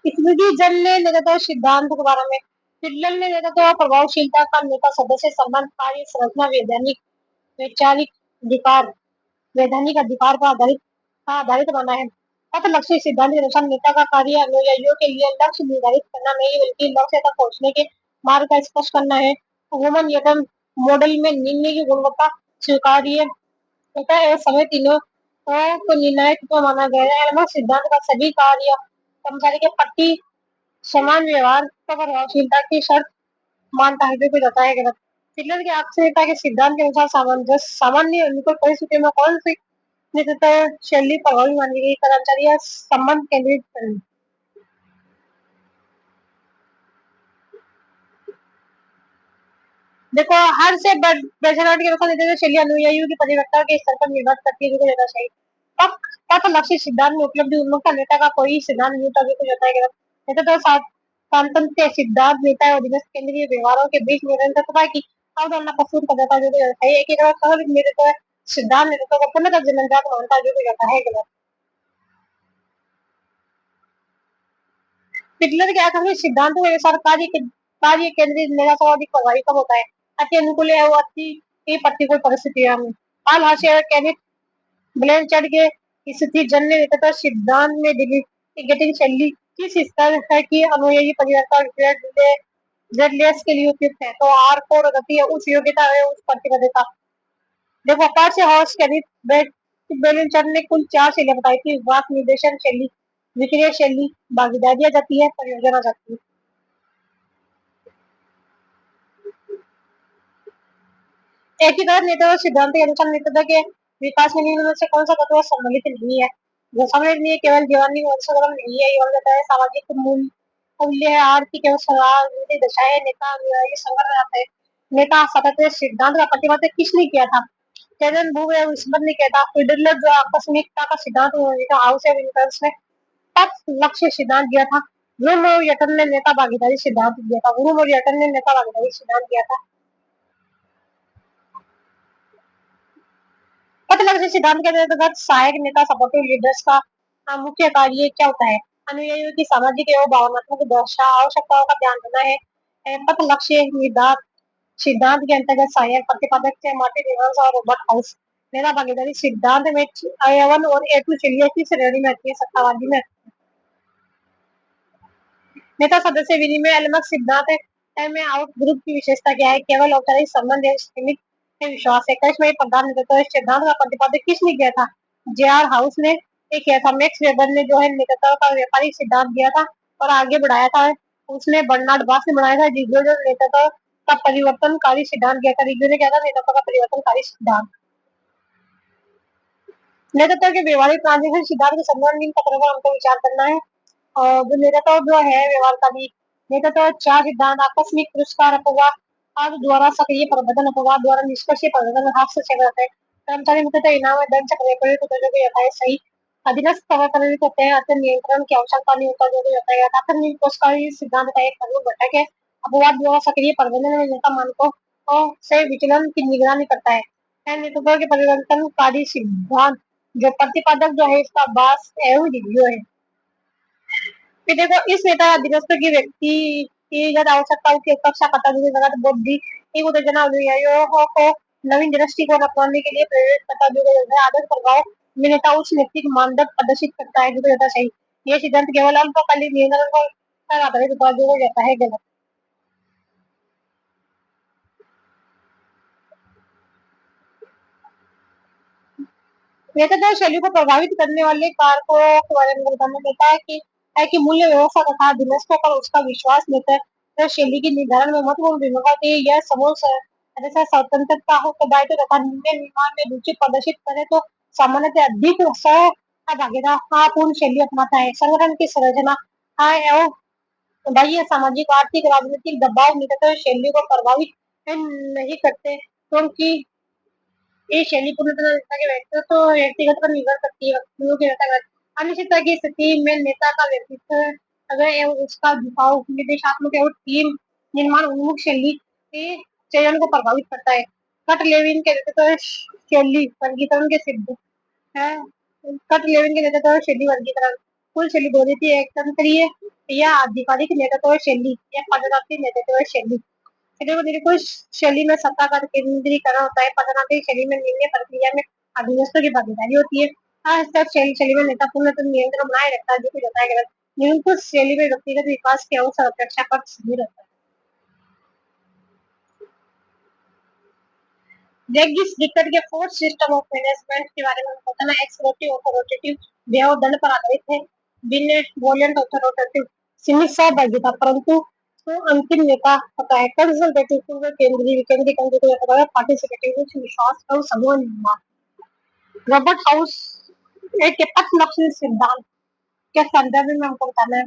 स्मृति जन ने नेतृत्व सिद्धांत के बारे में फिडलर ने नेतृत्व प्रभावशीलता का नेता सदस्य संबंध कार्य संरचना वैधानिक वैचारिक अधिकार वैधानिक अधिकार पर आधारित माना है। पथ लक्ष्य सिद्धांत के अनुसार नेता का कार्य अनुयायियों के लिए लक्ष्य निर्धारित करना नहीं बल्कि लक्ष्य तक पहुंचने के मार्ग का स्पष्ट करना है। वुमन यटन मॉडल में निर्णय की गुणवत्ता स्वीकार्य होता है समय तीनों को निर्णायक माना गया है। एलमस सिद्धांत का सभी कार्य कर्मचारी के प्रति समान व्यवहार को प्रभावशीलता की शर्त मानता है जो कि जाता है गलत। हिटलर के आक्षेपता के सिद्धांत के अनुसार सामान्य अनुकूल परिस्थितियों में कौन सी नेतृत्व शैली प्रभावी मानी गई कर्मचारी या संबंध केंद्रित करनी। देखो हर से बेचनाट के अनुसार नेतृत्व शैली अनुयायियों की परिवर्तन के स्तर पर निर्भर करती है जो ज्यादा सही। पथ लक्ष्य सिद्धांत में उपलब्धि उन्मुख नेता का कोई सिद्धांत नहीं होता जो कि जाता है गलत। नेतृत्व सांतंत्य सिद्धांत नेता और अधीनस्थ केंद्रीय व्यवहारों के बीच निरंतरता की अवधारणा प्रस्तुत कर देता है जो कि जाता है। एक सरल नेतृत्व सिद्धांत नेतृत्व को पूर्णतः जन्मजात मानता है जो कि जाता है गलत। हिटलर के आकांक्षी सिद्धांतों के अनुसार कार्य केंद्रित नेता सर्वाधिक प्रभावी कब होता है अति अनुकूल या अति प्रतिकूल परिस्थितियों में। हाल हाशिया केनिथ ब्लेंचर्ड के स्थिति जन्य नेतृत्व सिद्धांत में डेलीगेटिंग शैली किस स्तर है कि अनुयायी परिवर्तन जेडलेस के लिए उपयुक्त है तो आर फोर गति उच्च योग्यता है उच्च प्रतिबद्धता। देखो अपार से हॉर्स केनिथ ब्लेंचर्ड ने कुल 4 शैलियां बताई थी वाक निर्देशन शैली विक्रिय शैली भागीदारी आ जाती है परियोजना जाती है। एकीकृत नेतृत्व सिद्धांत के अनुसार नेतृत्व के विकास में निम्न में से कौन सा तत्व सम्मिलित नहीं है। सम्मिलित नहीं है केवल जीवनी वंशगत नहीं है ये जाता है सामाजिक मूल्य है आर्थिक एवं राजनीतिक दशा है नेता अनुयायी संघर्ष आता है। नेता सतत सिद्धांत का प्रतिपादन किसने किया था चेतन भूप या विस्मत ने किया था फिडलर जो आकस्मिकता का सिद्धांत हाउस ऑफ इंटर्स ने तब लक्ष्य सिद्धांत दिया था। ब्रूम और यटन ने नेता भागीदारी सिद्धांत दिया था ब्रूम और यटन ने नेता भागीदारी सिद्धांत दिया था। पथ लक्ष्य सिद्धांत के अंतर्गत सहायक नेता सपोर्टिव लीडर्स का मुख्य कार्य क्या होता है अनुयायियों की सामाजिक एवं भावनात्मक दशा आवश्यकताओं का ध्यान रखना है। पथ लक्ष्य निर्धारित सिद्धांत के अंतर्गत सहायक प्रतिपादक से मार्टिन इवांस और रॉबर्ट हाउस नेता भागीदारी सिद्धांत में A1 और A2 चलिए की श्रेणी में आती है सत्तावादी में। नेता सदस्य विनिमय अलमक सिद्धांत में आउट ग्रुप की विशेषता क्या है केवल औपचारिक संबंध या सीमित विश्वास है कैश में प्रदान नेतृत्व सिद्धांत का प्रतिपादन किसने किया था जेआर हाउस ने किया था मैक्स वेबर ने जो है नेतृत्व का व्यापारिक सिद्धांत दिया था और आगे बढ़ाया था उसने बर्नार्ड बास ने बनाया था जिसने जो नेतृत्व का परिवर्तनकारी सिद्धांत किया था रिग्यो ने किया था नेतृत्व का परिवर्तनकारी सिद्धांत। नेतृत्व के व्यवहारिक ट्रांजेक्शन सिद्धांत के संबंध इन पत्रों पर हमको विचार करना है और जो नेतृत्व जो है व्यवहार का भी नेतृत्व 4 सिद्धांत आकस्मिक पुरस्कार अपवाद आदि द्वारा सक्रिय प्रबंधन अपवाद द्वारा निष्पक्ष प्रबंधन हस्तक्षेप रहता है कर्मचारी मुख्यतः इनाम दंड चक्र प्रेरित होता है जो कि है सही अधीनस्थ प्रेरित होते हैं अत्यंत नियंत्रण की आवश्यकता नहीं होता जो कि होता है आकस्मिक पुरस्कार सिद्धांत का एक प्रमुख घटक है अपवाद द्वारा सक्रिय प्रबंधन में नेता मानकों से विचलन की निगरानी करता है नेतृत्व के परिवर्तनकारी सिद्धांत जो प्रतिपादक जो है इसका बास एवं रिव्यू है। फिर देखो इस नेता अधीनस्थ की व्यक्तिगत आवश्यकताओं की उपेक्षा करता है जगत बुद्धि एक उत्तेजना अनुयायियों को नवीन दृष्टिकोण अपनाने के लिए प्रेरित करता है आदत प्रभाव में नेता उच्च नैतिक मानदंड प्रदर्शित करता है जो रहता सही ये सिद्धांत केवल अल्पकालिक नियंत्रण पर आधारित होता है जो रहता है गलत। नेतृत्व शैली को प्रभावित करने वाले कारकों के बारे में बताना देता है कि मूल्य व्यवस्था तथा अधीनस्थों पर उसका विश्वास नेतृत्व शैली के निर्धारण में महत्वपूर्ण भूमिका होती है यह समूह सदस्य स्वतंत्रता हो तो दायित्व तथा निर्णय निर्माण में रुचि प्रदर्शित करे तो सामान्यतः अधिक भागीदारपूर्ण शैली अपनाता है संगठन की संरचना एवं बाह्य सामाजिक आर्थिक राजनीतिक दबाव नेतृत्व शैली को प्रभावित नहीं करते क्योंकि ये शैली पूर्णतः नेता के व्यक्तिगत पर निर्भर करती है व्यक्तियों के व्यक्तिगत अनिश्चितता की स्थिति में नेता का व्यक्तित्व अगर एवं उसका झुकाव निर्देशात्मक एवं टीम निर्माण उन्मुख शैली ये चयन को प्रभावित करता है। कट लेविन के नेतृत्व शैली वर्गीकरण के सिद्ध है। कट लेविन के नेतृत्व शैली वर्गीकरण कुल शैली दो देती है, एक तंत्रीय या आधिकारिक नेतृत्व शैली या पदोन्नति नेतृत्व शैली। को शैली में सत्ता का केंद्रीकरण होता है। पदोन्नति शैली में निर्णय प्रक्रिया में अधीनस्थों की भागीदारी होती है। हस्तक्षेप शैली में नेता पूर्ण नियंत्रण बनाए रखता है, जो कि होता है गलत। निरंकुश शैली में व्यक्तिगत विकास के अवसर अपेक्षा पर स्थिर रहता है। जेगिस दिक्कत के फोर्थ सिस्टम ऑफ मैनेजमेंट के बारे में बताना एक्सप्लोटिव ऑथोरिटेटिव व्यय दंड पर आधारित है। बिनेवोलेंट ऑथोरिटेटिव सीमित सहभागिता परंतु तो अंतिम नेता होता है। कंसल्टेटिव पूर्व केंद्रीय विकेंद्रीकरण को होता है। पार्टिसिपेटिव विश्वास और समूह निर्माण। रॉबर्ट हाउस एक पथ लक्ष्य सिद्धांत के संदर्भ में हमको बताना है।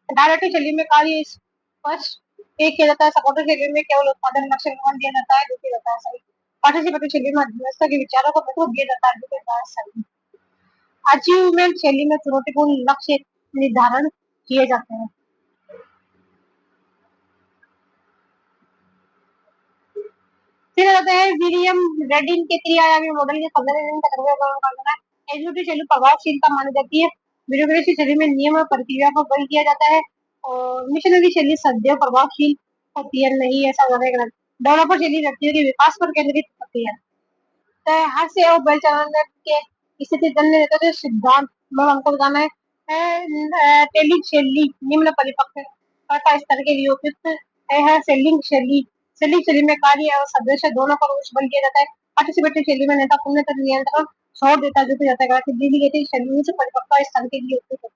डायरेक्टिव शैली में कार्य स्पष्ट एक किया जाता है। सपोर्टिव शैली में केवल उत्पादन लक्ष्य निर्माण दिया जाता है, जो कि होता है सही। पार्टिसिपेटिव शैली में अध्यवस्थता के विचारों को महत्व दिया जाता है, जो कि होता है सही। अचीवमेंट शैली में चुनौतीपूर्ण लक्ष्य निर्धारण किए जाते हैं। फिर आता है विलियम रेडिन के त्रिआयामी मॉडल के संदर्भ में शैली प्रभावशीलता मानी जाती है। ब्यूरोक्रेसी शैली में नियम और प्रक्रिया को बल किया जाता है और मिशनरी शैली सदैव प्रभावशील होती है, नहीं ऐसा होगा। डेवलपर शैली व्यक्तियों के विकास पर केंद्रित होती है। हर से और बल चलाने के स्थिति जन्म देता है सिद्धांत में हमको बताना है। टेलिंग शैली निम्न परिपक्वता स्तर के लिए उपयुक्त है। सेलिंग शैली में कार्य और सदस्य दोनों पर उच्च बल किया जाता है। पार्टिसिपेटिव शैली में नेता पूर्णतः नियंत्रण छोड़ देता है, जो कि जाता है। डेलीगेटिव शैली उच्च परिपक्वता स्तर के लिए उपयुक्त है।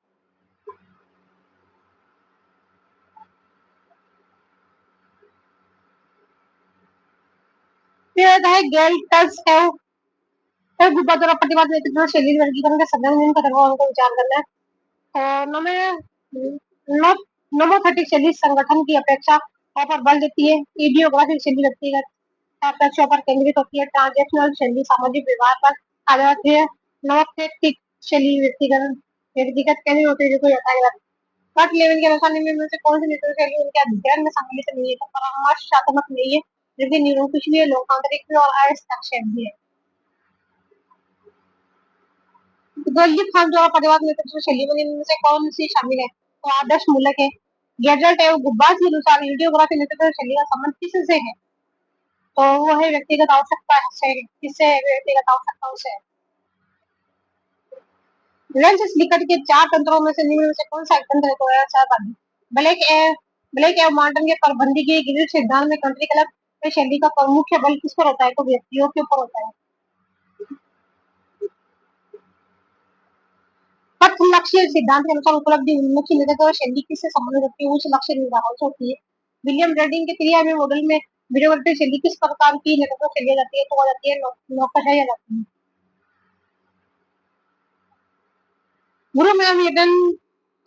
फिर आता है गेल्टस है गुब्बा द्वारा प्रतिवाद नेतृत्व शैली वर्गीकरण के संदर्भ में को विचार करना है। नोमोथेटिक शैली संगठन की अपेक्षा पर बल देती है। इडियोग्राफिक शैली व्यक्तिगत अपेक्षा पर केंद्रित होती है। ट्रांजेक्शनल शैली सामाजिक व्यवहार पर आधारित है। नोमोथेटिक शैली व्यक्तिगत केंद्रित होती है, जो होता है। कट लेविन के अनुसार निम्न में से कौन सी नेतृत्व शैली उनके अध्ययन में सम्मिलित नहीं है? तो परामर्शात्मक नहीं है, जबकि निरंकुश भी है, लोकतांत्रिक भी और हस्तक्षेप भी है। दलजीत खान द्वारा प्रतिवाद नेतृत्व शैली में निम्न में से कौन सी शामिल है? तो आदर्श मूलक है। गैजेट एवं गुब्बास के अनुसार वीडियोग्राफी नेतृत्व शैली का संबंध किससे है? तो वो है व्यक्तिगत आवश्यकता से। किससे है? व्यक्तिगत आवश्यकताओं से। लेंस लिकट के चार तंत्रों में से निम्न में से कौन सा तंत्र है? तो है सहभागी। ब्लैक ए ब्लैक एवं मार्टन के प्रबंधकीय ग्रिड सिद्धांत में कंट्री क्लब में शैली का मुख्य बल किस पर होता है? तो व्यक्तियों के ऊपर होता है। पथ लक्ष्य सिद्धांत के अनुसार उपलब्धि उन्मुखी नेतृत्व शैली किससे संबंधित होती है? उच्च लक्ष्य निर्धारण से होती है। विलियम रेडिंग के त्रिआयामी मॉडल में ब्यूरोक्रेटिक शैली किस प्रकार की नेतृत्व शैली जाती है? तो वो जाती है नौकरशाही या जाती है। गुरु में वेतन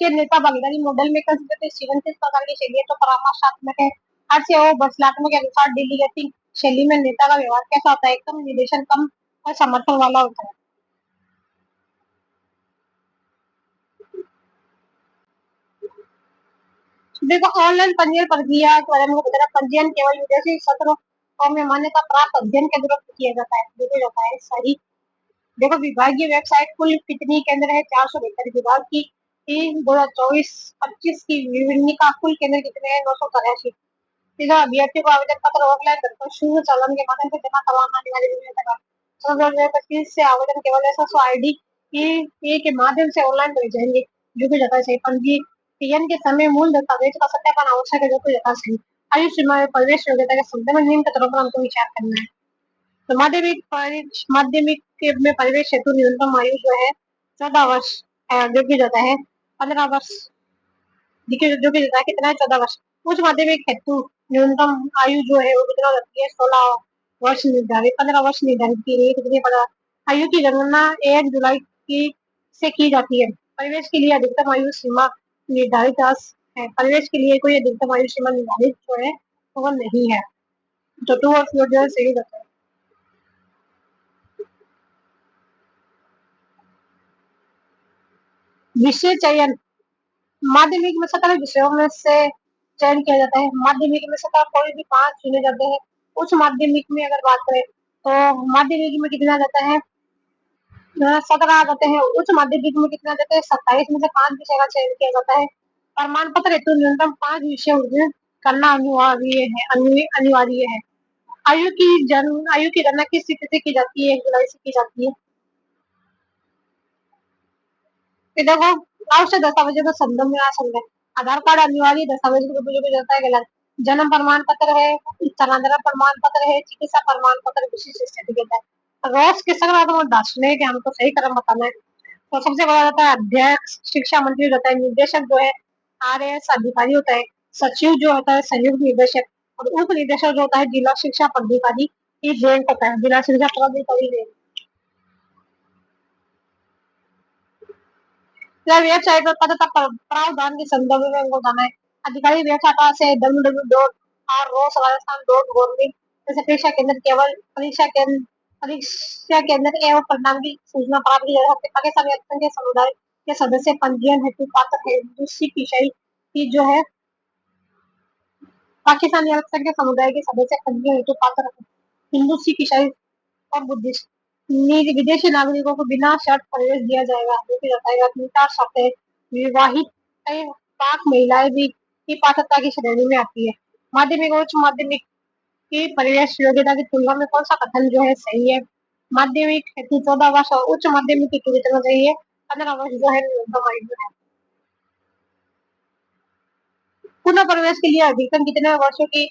के नेता भागीदारी मॉडल में कंसिडरेटिव जीवन किस प्रकार की शैली है? तो परामर्शात्मक है। अर्थ और बसलात्मक के अनुसार डेलीगेटिंग शैली में नेता का व्यवहार कैसा होता है? कम निर्देशन कम और समर्थन वाला होता है। देखो ऑनलाइन पंजीयन प्रक्रिया के बारे में बताना। पंजीयन केवल विदेशी सत्रों में मान्यता प्राप्त अध्ययन के द्वारा किया जाता है, देखा जाता है सही। देखो विभागीय वेबसाइट कुल कितनी केंद्र है? 472 विभाग की 2024-25 की विभिन्नता कुल केंद्र कितने हैं? 983। सीधा अभ्यर्थी को आवेदन पत्र ऑफलाइन भरकर शून्य चालान के माध्यम से जमा करवाना अनिवार्य है। 2025 से आवेदन केवल एसएसओ आईडी के माध्यम से ऑनलाइन भेजे जाएंगे, जो कि जाता है पंजीयन के समय मूल दस्तावेज का सत्यापन आवश्यक है, जो कि जाता है। आयु सीमा में प्रवेश योग्यता के संबंध में निम्न कथनों पर हमको विचार करना है। तो माध्यमिक में प्रवेश हेतु न्यूनतम आयु जो है 14 वर्ष है, जो कि जाता है 15 वर्ष। जो कि जाता है कितना है? 14 वर्ष। उच्च माध्यमिक हेतु न्यूनतम आयु जो है वो कितना रहती है? 16 वर्ष निर्धारित। 15 वर्ष निर्धारित की गई। कितनी पड़ा? आयु की गणना 1 जुलाई की से की जाती है। प्रवेश के लिए अधिकतम आयु सीमा निर्धारित है। प्रवेश के लिए कोई अधिकतम आयु सीमा निर्धारित जो है वो नहीं है। तो 2 वर्ष जो है सही रहता है। विषय चयन माध्यमिक में 17 विषयों में से चयन किया जाता है। माध्यमिक में से कोई भी 5 चुने जाते हैं। उच्च माध्यमिक में अगर बात करें तो माध्यमिक में कितना जाता है, 17 आ जाते हैं। उच्च माध्यमिक में कितना जाते हैं, 27 में से 5 विषय का चयन किया जाता है। प्रमाण पत्र हेतु न्यूनतम 5 विषय अर्जित करना अनिवार्य है। आयु की गणना किस तिथि से की जाती है, 1 जुलाई से की जाती है। फिर देखो, आवश्यक दस्तावेजों का संदर्भ में आ सकता है। आधार कार्ड अनिवार्य दस्तावेज के रूप में जाता है गलत। जन्म प्रमाण पत्र है, स्थानांतरण प्रमाण पत्र है, चिकित्सा प्रमाण पत्र, विशिष्ट सर्टिफिकेट है। रोज के संग्रह दार्शनिक है, हमको सही क्रम बताना है। तो सबसे बड़ा होता है अध्यक्ष, शिक्षा मंत्री होता है, निर्देशक जो है RS अधिकारी होता है, सचिव जो होता है संयुक्त निदेशक, और उप निदेशक जो होता है जिला शिक्षा पदाधिकारी। ये रैंक होता है, जिला शिक्षा पदाधिकारी रैंक। वेबसाइट पर पता प्रावधान के संदर्भ में हमको जाना है। अधिकारी वेबसाइट से www.rosrajasthan.gov जैसे परीक्षा केंद्र एवं परिणाम की सूचना प्राप्त की जा सकती है। पाकिस्तानी अल्पसंख्यक समुदाय के सदस्य पंजीयन हेतु पात्र है। दूसरी विषय की जो है पाकिस्तानी अल्पसंख्यक समुदाय के सदस्य पंजीयन हेतु पात्र है। हिंदू, सिख, ईसाई और बुद्धिस्ट। विदेशी नागरिकों को बिना शर्त प्रवेश दिया जाएगा, जो कि बताएगा 4 शर्तें। विवाहित पाक महिलाएं भी की पात्रता की श्रेणी में आती है। माध्यमिक और उच्च माध्यमिक की प्रवेश योग्यता की तुलना में कौन सा कथन जो है सही है। माध्यमिक हेतु 14 वर्ष और उच्च माध्यमिक हेतु कितना चाहिए, 15 वर्ष जो है न्यूनतम आयु है। पुनः प्रवेश के लिए अधिकतम कितने वर्षों की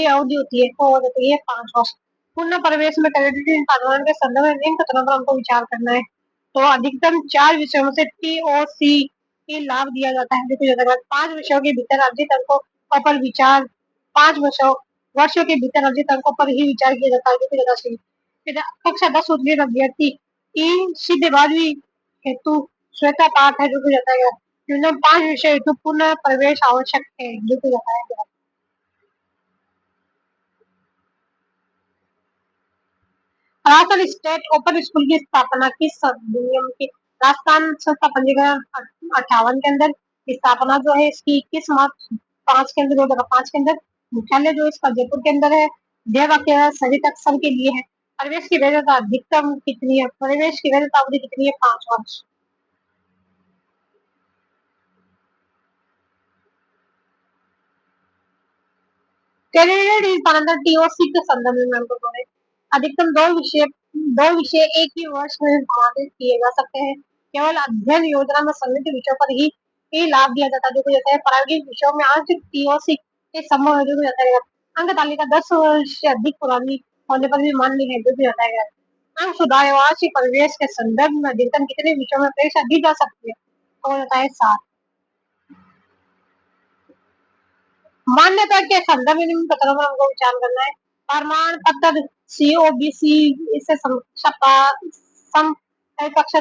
अवधि होती है, तो होती है 5 वर्ष। पुनः प्रवेश में कैंडिडेट साधारण के संदर्भ में निम्न कथनों पर हमको विचार करना है। तो अधिकतम 4 विषयों से TOC की लाभ दिया जाता है, जो 5 विषयों के भीतर अर्जित अंकों पर विचार 5 वर्षों के भीतर अर्जित अंकों पर ही विचार किया जाता है, जो कि ज्यादा सही। कक्षा 10 उत्तीर्ण अभ्यर्थी की सीधेबाजी हेतु श्वेता पाठ है, जो कि जाता है न्यूनतम 5 विषय हेतु पुनः प्रवेश आवश्यक है, जो कि बताया गया। राजस्थान स्टेट ओपन स्कूल की स्थापना किस अधिनियम की, राजस्थान संस्था पंजीकरण 58 के अंदर, स्थापना जो है इसकी 21 मार्च 5 के अंदर 2005 के अंदर, मुख्यालय जो इसका जयपुर के अंदर है, देवाक्य सहित अक्षर के लिए है। प्रवेश की वैधता अधिकतम कितनी है, प्रवेश की वैधता अवधि कितनी है, 5 वर्ष। कैंडिडेट इज अनदर TOC के संदर्भ में हमको बोले अधिकतम 2 विषय एक ही वर्ष में समाहित किए जा सकते हैं। केवल अध्ययन योजना में सम्मिलित विषयों पर ही लाभ दिया जाता है, जो कि जाता है प्रायोगिक विषयों में आंशिक TOC के संभव है, जो कि जाता है अंक तालिका 10 वर्ष से अधिक पुरानी होने पर भी मान्य है, जो कि जाता है अंक सुधार वार्षिक परिवेश के संदर्भ में अधिकतम कितने विषयों में परीक्षा दी जा सकती है, तो जाता है 7। मान्यता के संदर्भ में निम्न कथनों पर हमको विचार करना है। प्रमाण पत्र COBC इससे समकक्षता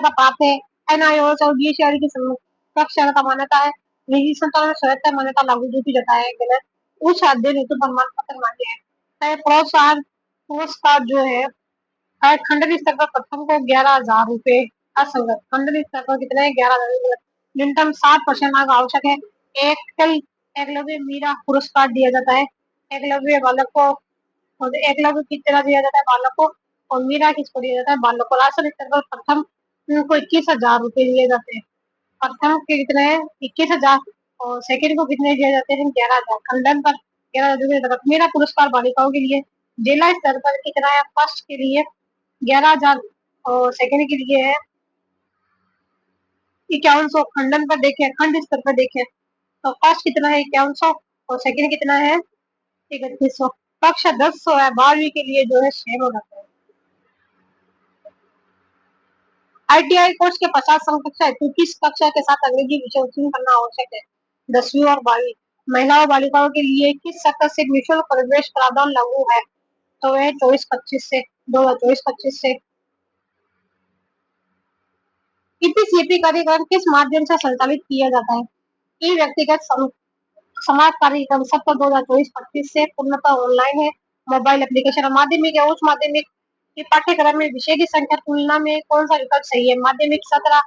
प्राप्त है। NIOS और GCRE की समकक्षता मान्यता है। निजी संस्थानों में स्वायत्त मान्यता लागू जो की जाता है गलत। उच्च अध्ययन हेतु प्रमाण पत्र मान्य है। प्रोत्साहन पुरस्कार जो है खंडन स्तर पर प्रथम को 11,000 रुपए असंगत। खंडन स्तर पर कितने 11,000 न्यूनतम 60% अंक आवश्यक है। एकल एकलव्य मीरा पुरस्कार दिया जाता है। एकलव्य बालक को और एकलव्य किस तरह दिया जाता है, बालक को, और मीरा किसको दिया जाता है, बालक को। राष्ट्रीय स्तर पर प्रथम को 21,000 रुपए दिए जाते हैं। प्रथम के कितने हैं, 21,000, और सेकंड को कितने दिए जाते हैं, 11,000। खंडन पर 11,000। मीरा पुरस्कार बालिकाओं के लिए जिला स्तर पर कितना है, फर्स्ट के लिए 11,000 और सेकंड के लिए है 5100। खंडन पर देखें, खंड स्तर पर देखें तो फर्स्ट कितना है 5100 और सेकंड कितना है 3100। कक्षा 10 है 12वीं के लिए जो है सेम होना चाहिए। ITI कोर्स के 50 समकक्षा हेतु किस कक्षा के साथ अंग्रेजी विषय उत्तीर्ण करना आवश्यक है, 10वीं और 12वीं। महिला और बालिकाओं के लिए किस सत्र से निःशुल्क प्रवेश प्रावधान लागू है, तो वह 24-25 से 2024-25 से। CP कार्यक्रम किस माध्यम से संचालित किया जाता है, ई व्यक्तिगत समाज कार्यक्रम सत्र 2024-25 से पूर्णतः ऑनलाइन है। मोबाइल एप्लीकेशन और माध्यमिक या उच्च माध्यमिक के पाठ्यक्रम में विषय की संख्या तुलना में कौन सा विकल्प सही है, माध्यमिक 17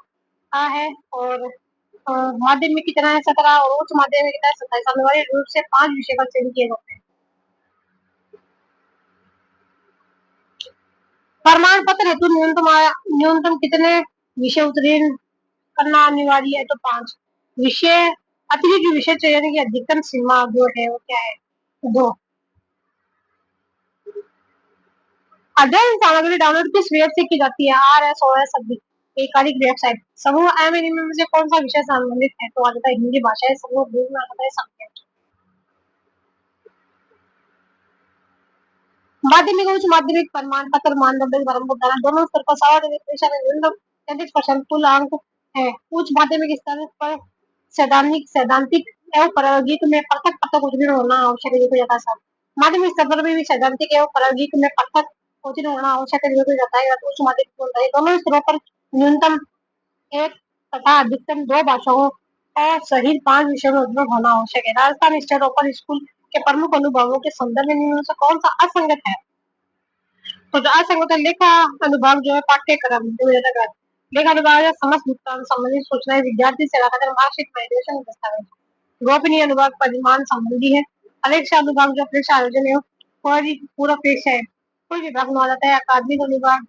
है और माध्यमिक कितना है 17 और उच्च माध्यमिक कितना है 27। अनिवार्य रूप से 5 विषय का चयन किए जाते हैं। प्रमाण पत्र हेतु न्यूनतम कितने विषय उत्तीर्ण करना अनिवार्य है? तो 5 विषय। अतिरिक्त विषय चयन की अधिकतम सीमा जो है वो क्या है? 2। अध्ययन सामग्री डाउनलोड किस वेब से की जाती है? RSOS एकाधिक वेबसाइट। समूह एम में से कौन सा विषय संबंधित है? तो आ जाता है हिंदी भाषा है। समूह बी में आता है संस्कृत। माध्यमिक और उच्च माध्यमिक प्रमाण पत्र मानदंड दोनों स्तर पर परीक्षा में न्यूनतम 33% कुल अंक है। उच्च माध्यमिक स्तर पर सैद्धांतिक एवं प्रायोगिक में पृथक पृथक उत्तीर्ण होना आवश्यक है। माध्यमिक स्तर पर भी सैद्धांतिक एवं प्रायोगिक में पृथक उत्तीर्ण होना आवश्यक है। उच्च माध्यमिक दोनों स्तरों पर न्यूनतम 1 तथा अधिकतम 2 भाषाओं और सहित 5 विषयों में उत्तीर्ण होना आवश्यक है। राजस्थान स्टेट ओपन स्कूल के प्रमुख अनुभवों के संदर्भ में निम्न में से कौन सा असंगत है? तो जो असंगत है लेखा अनुभाग जो है पाठ्यक्रम लेखा अनुभाग समस्त भुगतान संबंधी सूचनाएं विद्यार्थी से लगातार मार्कशीट वैल्यूएशन दस्तावेज। गोपनीय अनुभाग परिमाण संबंधी है। परीक्षा अनुभाग जो परीक्षा आयोजन है पूरा परीक्षा है। कोई विभाग में आ जाता है अकादमिक अनुभाग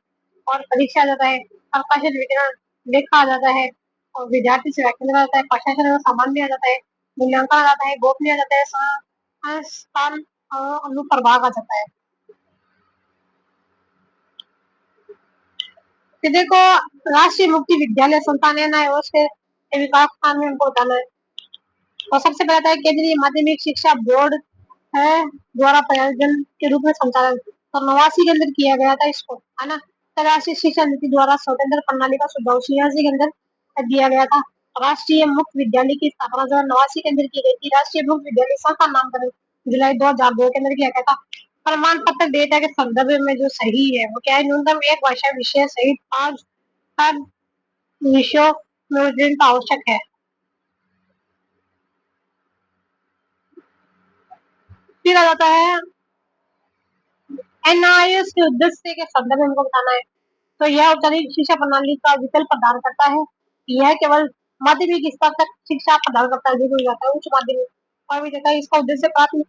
और परीक्षा आ जाता है। प्रकाशित वितरण लेखा आ जाता है और विद्यार्थी सेवा केंद्र आ जाता है। प्रशासन और सामान्य आ जाता है। मूल्यांकन आ जाता है। गोपनीय आ जाता है। स्थान अनुप्रभाग आ जाता है। कि देखो राष्ट्रीय मुक्ति विद्यालय संस्थान है ना उसके विकास स्थान में हमको बताना है। और सबसे पहले है केंद्रीय माध्यमिक शिक्षा बोर्ड है द्वारा प्रायोजन के रूप में संचालन तो 89 के अंदर किया गया था इसको, है ना। तो राष्ट्रीय शिक्षा नीति द्वारा स्वतंत्र प्रणाली का सुझाव 86 के अंदर दिया गया था। राष्ट्रीय मुक्त विद्यालय की स्थापना जो 89 के अंदर की गई थी। राष्ट्रीय मुक्त विद्यालय संस्था नामकरण जुलाई 2002 के अंदर किया गया था। प्रमाण पत्र डेटा के संदर्भ में जो सही है वो क्या है? न्यूनतम एक भाषा विषय सहित 5 विषयों में उत्तीर्ण आवश्यक है। फिर आ जाता है एनआईएस के उद्देश्य के संदर्भ में हमको बताना है। तो यह औपचारिक शिक्षा प्रणाली का विकल्प प्रदान करता है। यह केवल माध्यमिक स्तर तक शिक्षा प्रदान करता है जो जाता है उच्च माध्यमिक और भी देता है। इसका उद्देश्य प्राथमिक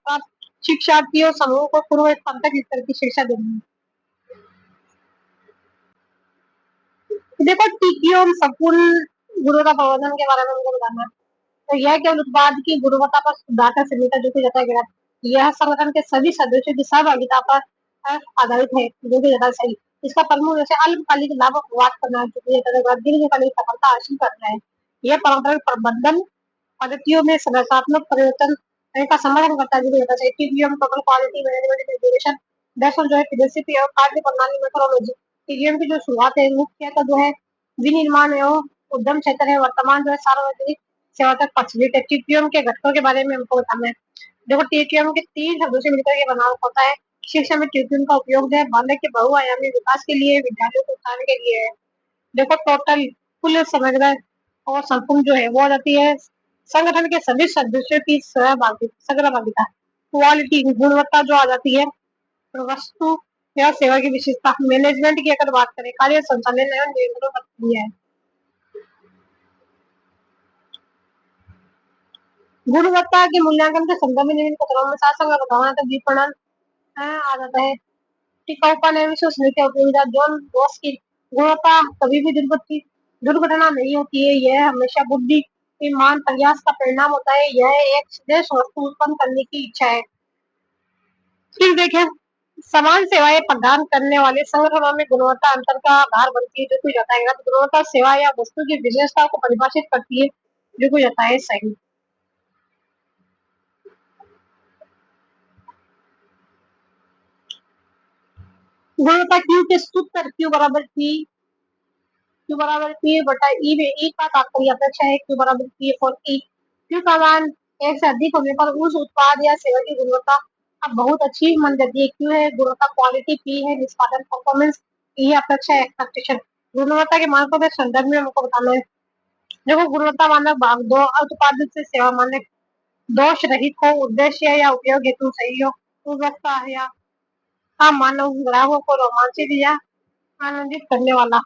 शिक्षार्थियों समूह को पूर्व स्नातक स्तर की शिक्षा देनी है। देखो टीकियों संपूर्ण गुणवत्ता प्रबंधन के बारे में हमको बताना है। तो यह केवल उत्पाद की गुणवत्ता पर सुधार का समिति जो कि जाता है यह संगठन के सभी सदस्यों की सहभागिता पर आधारित है जो कि ज्यादा सही। इसका प्रमुख जैसे अल्पकालिक लाभ वाद करना है जो कि दीर्घकालिक सफलता हासिल करना है। यह परंपरागत प्रबंधन पद्धतियों में संरचनात्मक परिवर्तन का समर्थन करता है जो कि ज्यादा सही। TPM total quality management education दरअसल जो है फिलोसफी और कार्य प्रणाली मेथोडोलॉजी। टीपीएम की जो शुरुआत है मुख्यतः जो है विनिर्माण एवं उद्यम क्षेत्र है। वर्तमान जो है सार्वजनिक सेवा तक प्रचलित है। टीपीएम के घटकों के बारे में हमको बताना है। देखो टीपीएम के 3 शब्दों से मिलकर ये बना होता है। शिक्षा में टीपीएम का उपयोग जो है बालक के बहुआयामी विकास के लिए विद्यार्थियों को उठाने के लिए है। देखो टोटल कुल समग्र और संपूर्ण जो है वो आ जाती है संगठन के सभी सदस्यों की सहभागिता। क्वालिटी गुणवत्ता जो आ जाती है वस्तु या सेवा की विशेषता। मैनेजमेंट की अगर बात करें कार्य संचालन एवं नियंत्रण प्रक्रिया है। गुणवत्ता के मूल्यांकन के संदर्भ में निम्न कथनों में सात बताना तो विपणन आ जाता है। टिकाऊपन एवं विश्वसनीयता उपयोगिता जॉन रॉस की गुणवत्ता कभी भी दुर्घटना नहीं होती है। यह हमेशा बुद्धिमान प्रयास का परिणाम होता है। यह एक श्रेष्ठ वस्तु उत्पन्न करने की इच्छा है। फिर देखें समान सेवाएं प्रदान करने वाले संगठनों में गुणवत्ता अंतर का आधार बनती है जो कि जाता है गुणवत्ता सेवा या वस्तु की विशेषता को परिभाषित करती है जो कि जाता है सही। गुणवत्ता क्यू के सूत्र क्यू बराबर पी बटा ई में ई का तात्पर्य अपेक्षा है क्यू बराबर पी फॉर ई। क्यू का मान एक से अधिक होने पर उस उत्पाद या सेवा की गुणवत्ता अब बहुत अच्छी मान जाती है। क्यू है गुणवत्ता क्वालिटी, पी है निष्पादन परफॉर्मेंस, ई है अपेक्षा एक्सपेक्टेशन। गुणवत्ता के मानकों के संदर्भ में हमको बताना है। देखो गुणवत्ता मानक भाग 2 उत्पादित से सेवा मानक दोष रहित हो, उद्देश्य या उपयोग हेतु सही हो, गुणवत्ता या मानव ग्राहकों को रोमांचित या आनंदित करने वाला।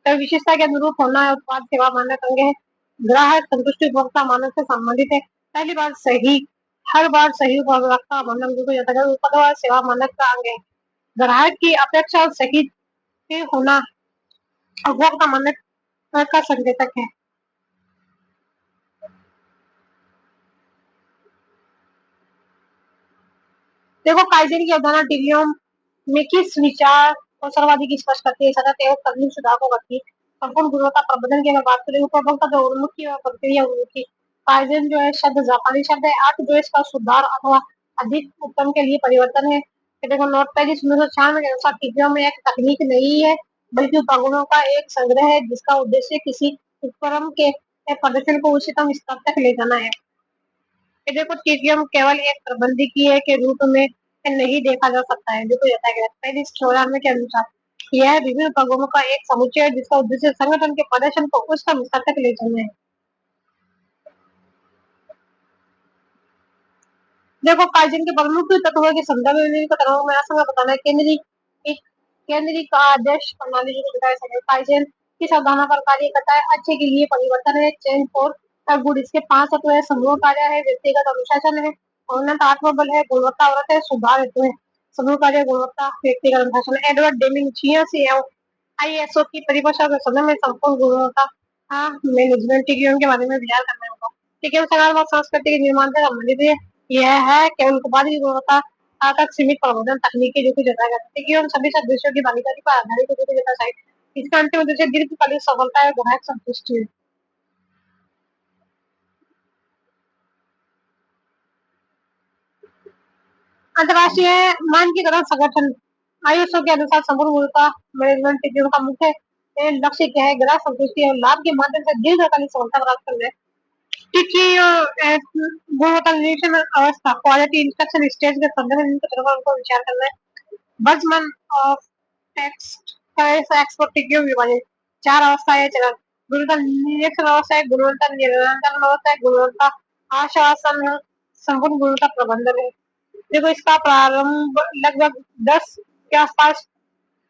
तो विशेषता के अनुरूप होना है उत्पाद सेवा मानक अंग है। ग्राहक संतुष्टि उपभोक्ता मानक से संबंधित है। पहली बात सही, हर बार सही उपभोक्ता मानक जो जाता है उत्पाद और सेवा मानक का अंग है। ग्राहक की अपेक्षा और सही के होना उपभोक्ता मानक का संकेतक है। देखो काइजन की अवधारणा टीवीओ में किस विचार और सर्वाधिक की स्पष्ट करती है, सतत एवं तकनीक सुधार को करती है। संपूर्ण गुणवत्ता प्रबंधन की अगर बात करें उपभोक्ता जो उन्मुखी और प्रक्रिया उन्मुखी। काइजन जो है शब्द जापानी शब्द है, अर्थ जो इसका सुधार अथवा अधिक उत्तम के लिए परिवर्तन है। कि देखो नोट पेज 1996 के अनुसार टीवीओ में एक तकनीक नहीं है, बल्कि उपकरणों का एक संग्रह है जिसका उद्देश्य किसी उपकरण के प्रदर्शन को उच्चतम स्तर तक ले जाना है। देखो टीटीएम केवल एक प्रबंधकीय के रूप में नहीं देखा जा सकता है, देखो इस 94 के अनुसार यह विभिन्न उपक्रमों का एक समुच्चय है जिसका उद्देश्य संगठन के प्रदर्शन को उच्चतम स्तर तक ले जाना है। देखो काइजन के प्रमुख तत्वों के संदर्भ में में आसान बताना है। केंद्रीय का आदेश प्रणाली जो बताया सके काइजन किस अवधारणा पर कार्य करता है, अच्छे के लिए परिवर्तन है, चेंज फॉर गुड इसके 5 तत्व है, समूह कार्य है, व्यक्तिगत अनुशासन है, उन्नत आत्मबल है, गुणवत्ता व्रत है, सुधार हेतु है। समूह कार्य गुणवत्ता व्यक्तिगत अनुशासन एडवर्ड डेमिंग 86 आईएसओ की परिभाषा के संदर्भ में संपूर्ण गुणवत्ता मैनेजमेंट के बारे में विचार करना होगा। ठीक है, सकारात्मक संस्कृति के निर्माण से संबंधित है। यह है केवल उत्पाद की गुणवत्ता तक सीमित प्रबंधन तकनीकी जो कि जताया जाता है कि हम सभी सदस्यों की भागीदारी पर आधारित जो कि जता है। इसका अंतिम उद्देश्य दीर्घकालीन सफलता है ग्राहक संतुष्टि है। अंतर्राष्ट्रीय मानकीकरण संगठन आईएसओ के अनुसार संपूर्ण गुणवत्ता मैनेजमेंट टीमों का मुख्य लक्ष्य क्या है, ग्राहक संतुष्टि और लाभ के माध्यम से दीर्घकालीन सफलता प्राप्त करना है। क्योंकि गुणवत्ता निरीक्षण अवस्था क्वालिटी इंस्पेक्शन स्टेज के संदर्भ में को विचार करना है। वर्तमान ऑफ टेक्स्ट एक्सपोर्ट टिकियो विभाजन 4 अवस्थाएं चरण गुणवत्ता निरीक्षण अवस्था है, गुणवत्ता नियंत्रण अवस्था है, गुणवत्ता आश्वासन है, संपूर्ण गुणवत्ता प्रबंधन है। देखो इसका प्रारंभ लगभग 10 के आसपास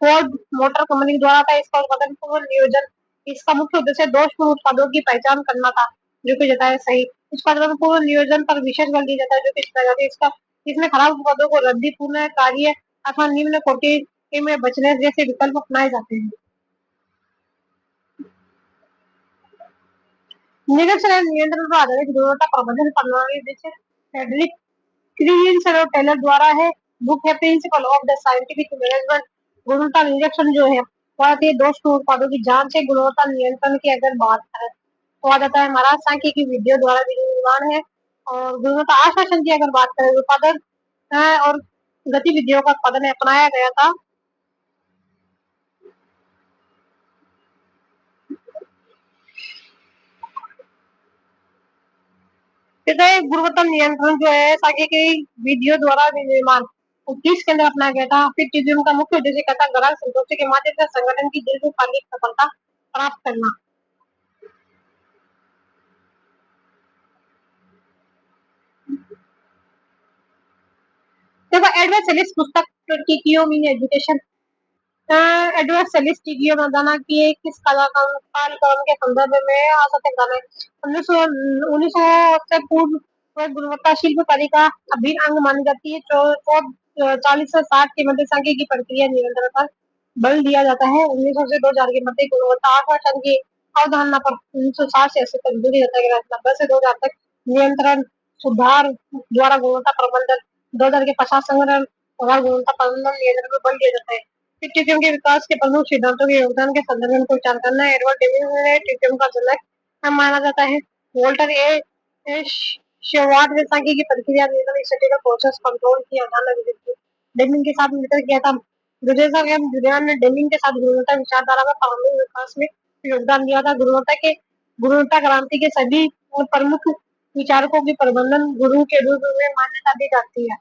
फोर्ड मोटर कंपनी द्वारा था। इसका उत्पादन पूर्व नियोजन इसका मुख्य उद्देश्य दोषपूर्ण उत्पादों की पहचान करना था, जो कि जताया सही। उत्पादन पूर्व नियोजन पर विशेष बल दिया जाता है, जो कि जताया जाता है इसका इसमें खराब उत्पादों को रद्दी पूर्ण कार्य अथवा निम्न कोटि में बचने जैसे विकल्प अपनाए जाते हैं। निरीक्षण और नियंत्रण पर आधारित गुणवत्ता प्रबंधन प्रणाली जैसे फेडरिक क्रीन और टेलर द्वारा है। बुक है principle of the scientific management. गुणवत्ता निरीक्षण जो है वह आती है दोषपूर्ण उत्पादों की जांच है। गुणवत्ता नियंत्रण की अगर बात करें तो आ जाता है महाराज सांख्यिकी विधियों द्वारा विनिर्माण है। और गुणवत्ता आश्वासन की अगर बात करें उत्पादन और गतिविधियों का उत्पादन अपनाया गया था। जैसे गुणवत्ता नियंत्रण जो है सांख्यिकी विधियों द्वारा विनिर्माण 19 के अंदर अपनाया गया था। फिर टीजीएम का मुख्य उद्देश्य क्या था, ग्राहक संतुष्टि के माध्यम से संगठन की दीर्घकालिक सफलता प्राप्त करना। देखो एडवर्ड सेलिस पुस्तक TTO mean education Edward Sallis TTO में दाना की किस कालक्रम के संदर्भ में आ सकते गाने 1900 से पूर्व गुणवत्ता शिल्पकारी का अभिन्न अंग मानी जाती है। 40 से 60 के मध्य सांख्यिकी की प्रक्रिया निरंतर पर बल दिया जाता है। 1900 से 2000 के मध्य गुणवत्ता आश्वासन की अवधारणा पर 1960 से 80 तक दूरी जाता है। 90 से 2000 तक नियंत्रण सुधार द्वारा गुणवत्ता प्रबंधन 2000 के पश्चात संग्रहण और गुणवत्ता प्रबंधन नियंत्रण पर बल दिया जाता है। टीटीएम के विकास के प्रमुख सिद्धांतों के योगदान के संदर्भ में विचार करना है। एडवर्ड डेविड ने टीटीएम का जनक माना जाता है। वोल्टर ए शेवार्ट ने सांख्यिकी की प्रक्रिया नियंत्रण स्टैटिस्टिकल प्रोसेस कंट्रोल की अवधारणा विकसित की। डेमिंग के साथ मिलकर किया था। गुजेसा एवं जुलियन ने डेमिंग के साथ गुणवत्ता विचारधारा में प्रारंभिक विकास में योगदान दिया था। गुणवत्ता क्रांति के सभी प्रमुख विचारकों की प्रबंधन गुरु के रूप में मान्यता दी जाती है।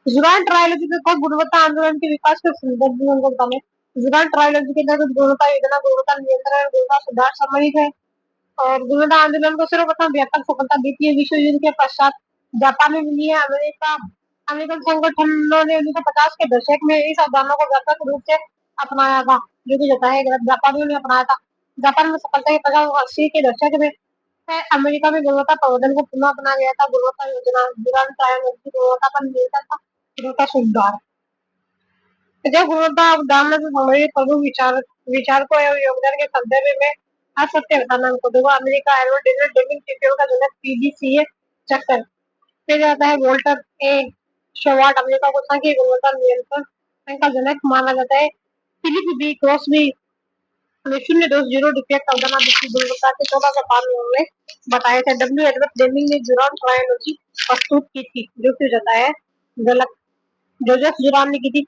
जुगान ट्रायोलॉजी तथा गुणवत्ता आंदोलन के विकास के संदर्भ में उनको बताने जुगान ट्रायोलॉजी के तहत गुणवत्ता योजना गुणवत्ता नियंत्रण गुणवत्ता सुधार सम्मिलित है। और गुणवत्ता आंदोलन को सर्वप्रथम व्यापक सफलता द्वितीय विश्व युद्ध के पश्चात जापान में मिली है। अमेरिका अमेरिकन संगठनों ने 1950 के दशक में इस अवधारणा को व्यापक रूप से अपनाया था, जो कि जाता है गलत। जापानियों ने अपनाया था। जापान में सफलता के 50 और 80 के दशक में अमेरिका में गुणवत्ता प्रवर्धन को पुनः अपनाया गया था। गुणवत्ता योजना दुरान ट्रायल की गुणवत्ता पर नियंत्रण था, गुणवत्ता सुधार। जब गुणवत्ता अवधारणा से संबंधित प्रमुख विचारकों एवं योगदान के संदर्भ में असत्य बताना को दूंगा। अमेरिका एरोडायनेमिक डेमिंग टीचरों का जनक पीडीसीए चक्कर। फिर आता है वोल्टर ए शवार्ट, अमेरिका को सांख्यिक गुणवत्ता नियंत्रण का जनक माना जाता है। फिलिप बी क्रॉसबी ने 0.0 डिफेक्ट अवधारणा जिसकी गुणवत्ता के 14 में बताए थे। डब्ल्यू एडवर्ड डेमिंग ने जुरान ट्रायोलॉजी प्रस्तुत की थी, जो कि जाता है गलत। जोसेफ जुरान ने की थी।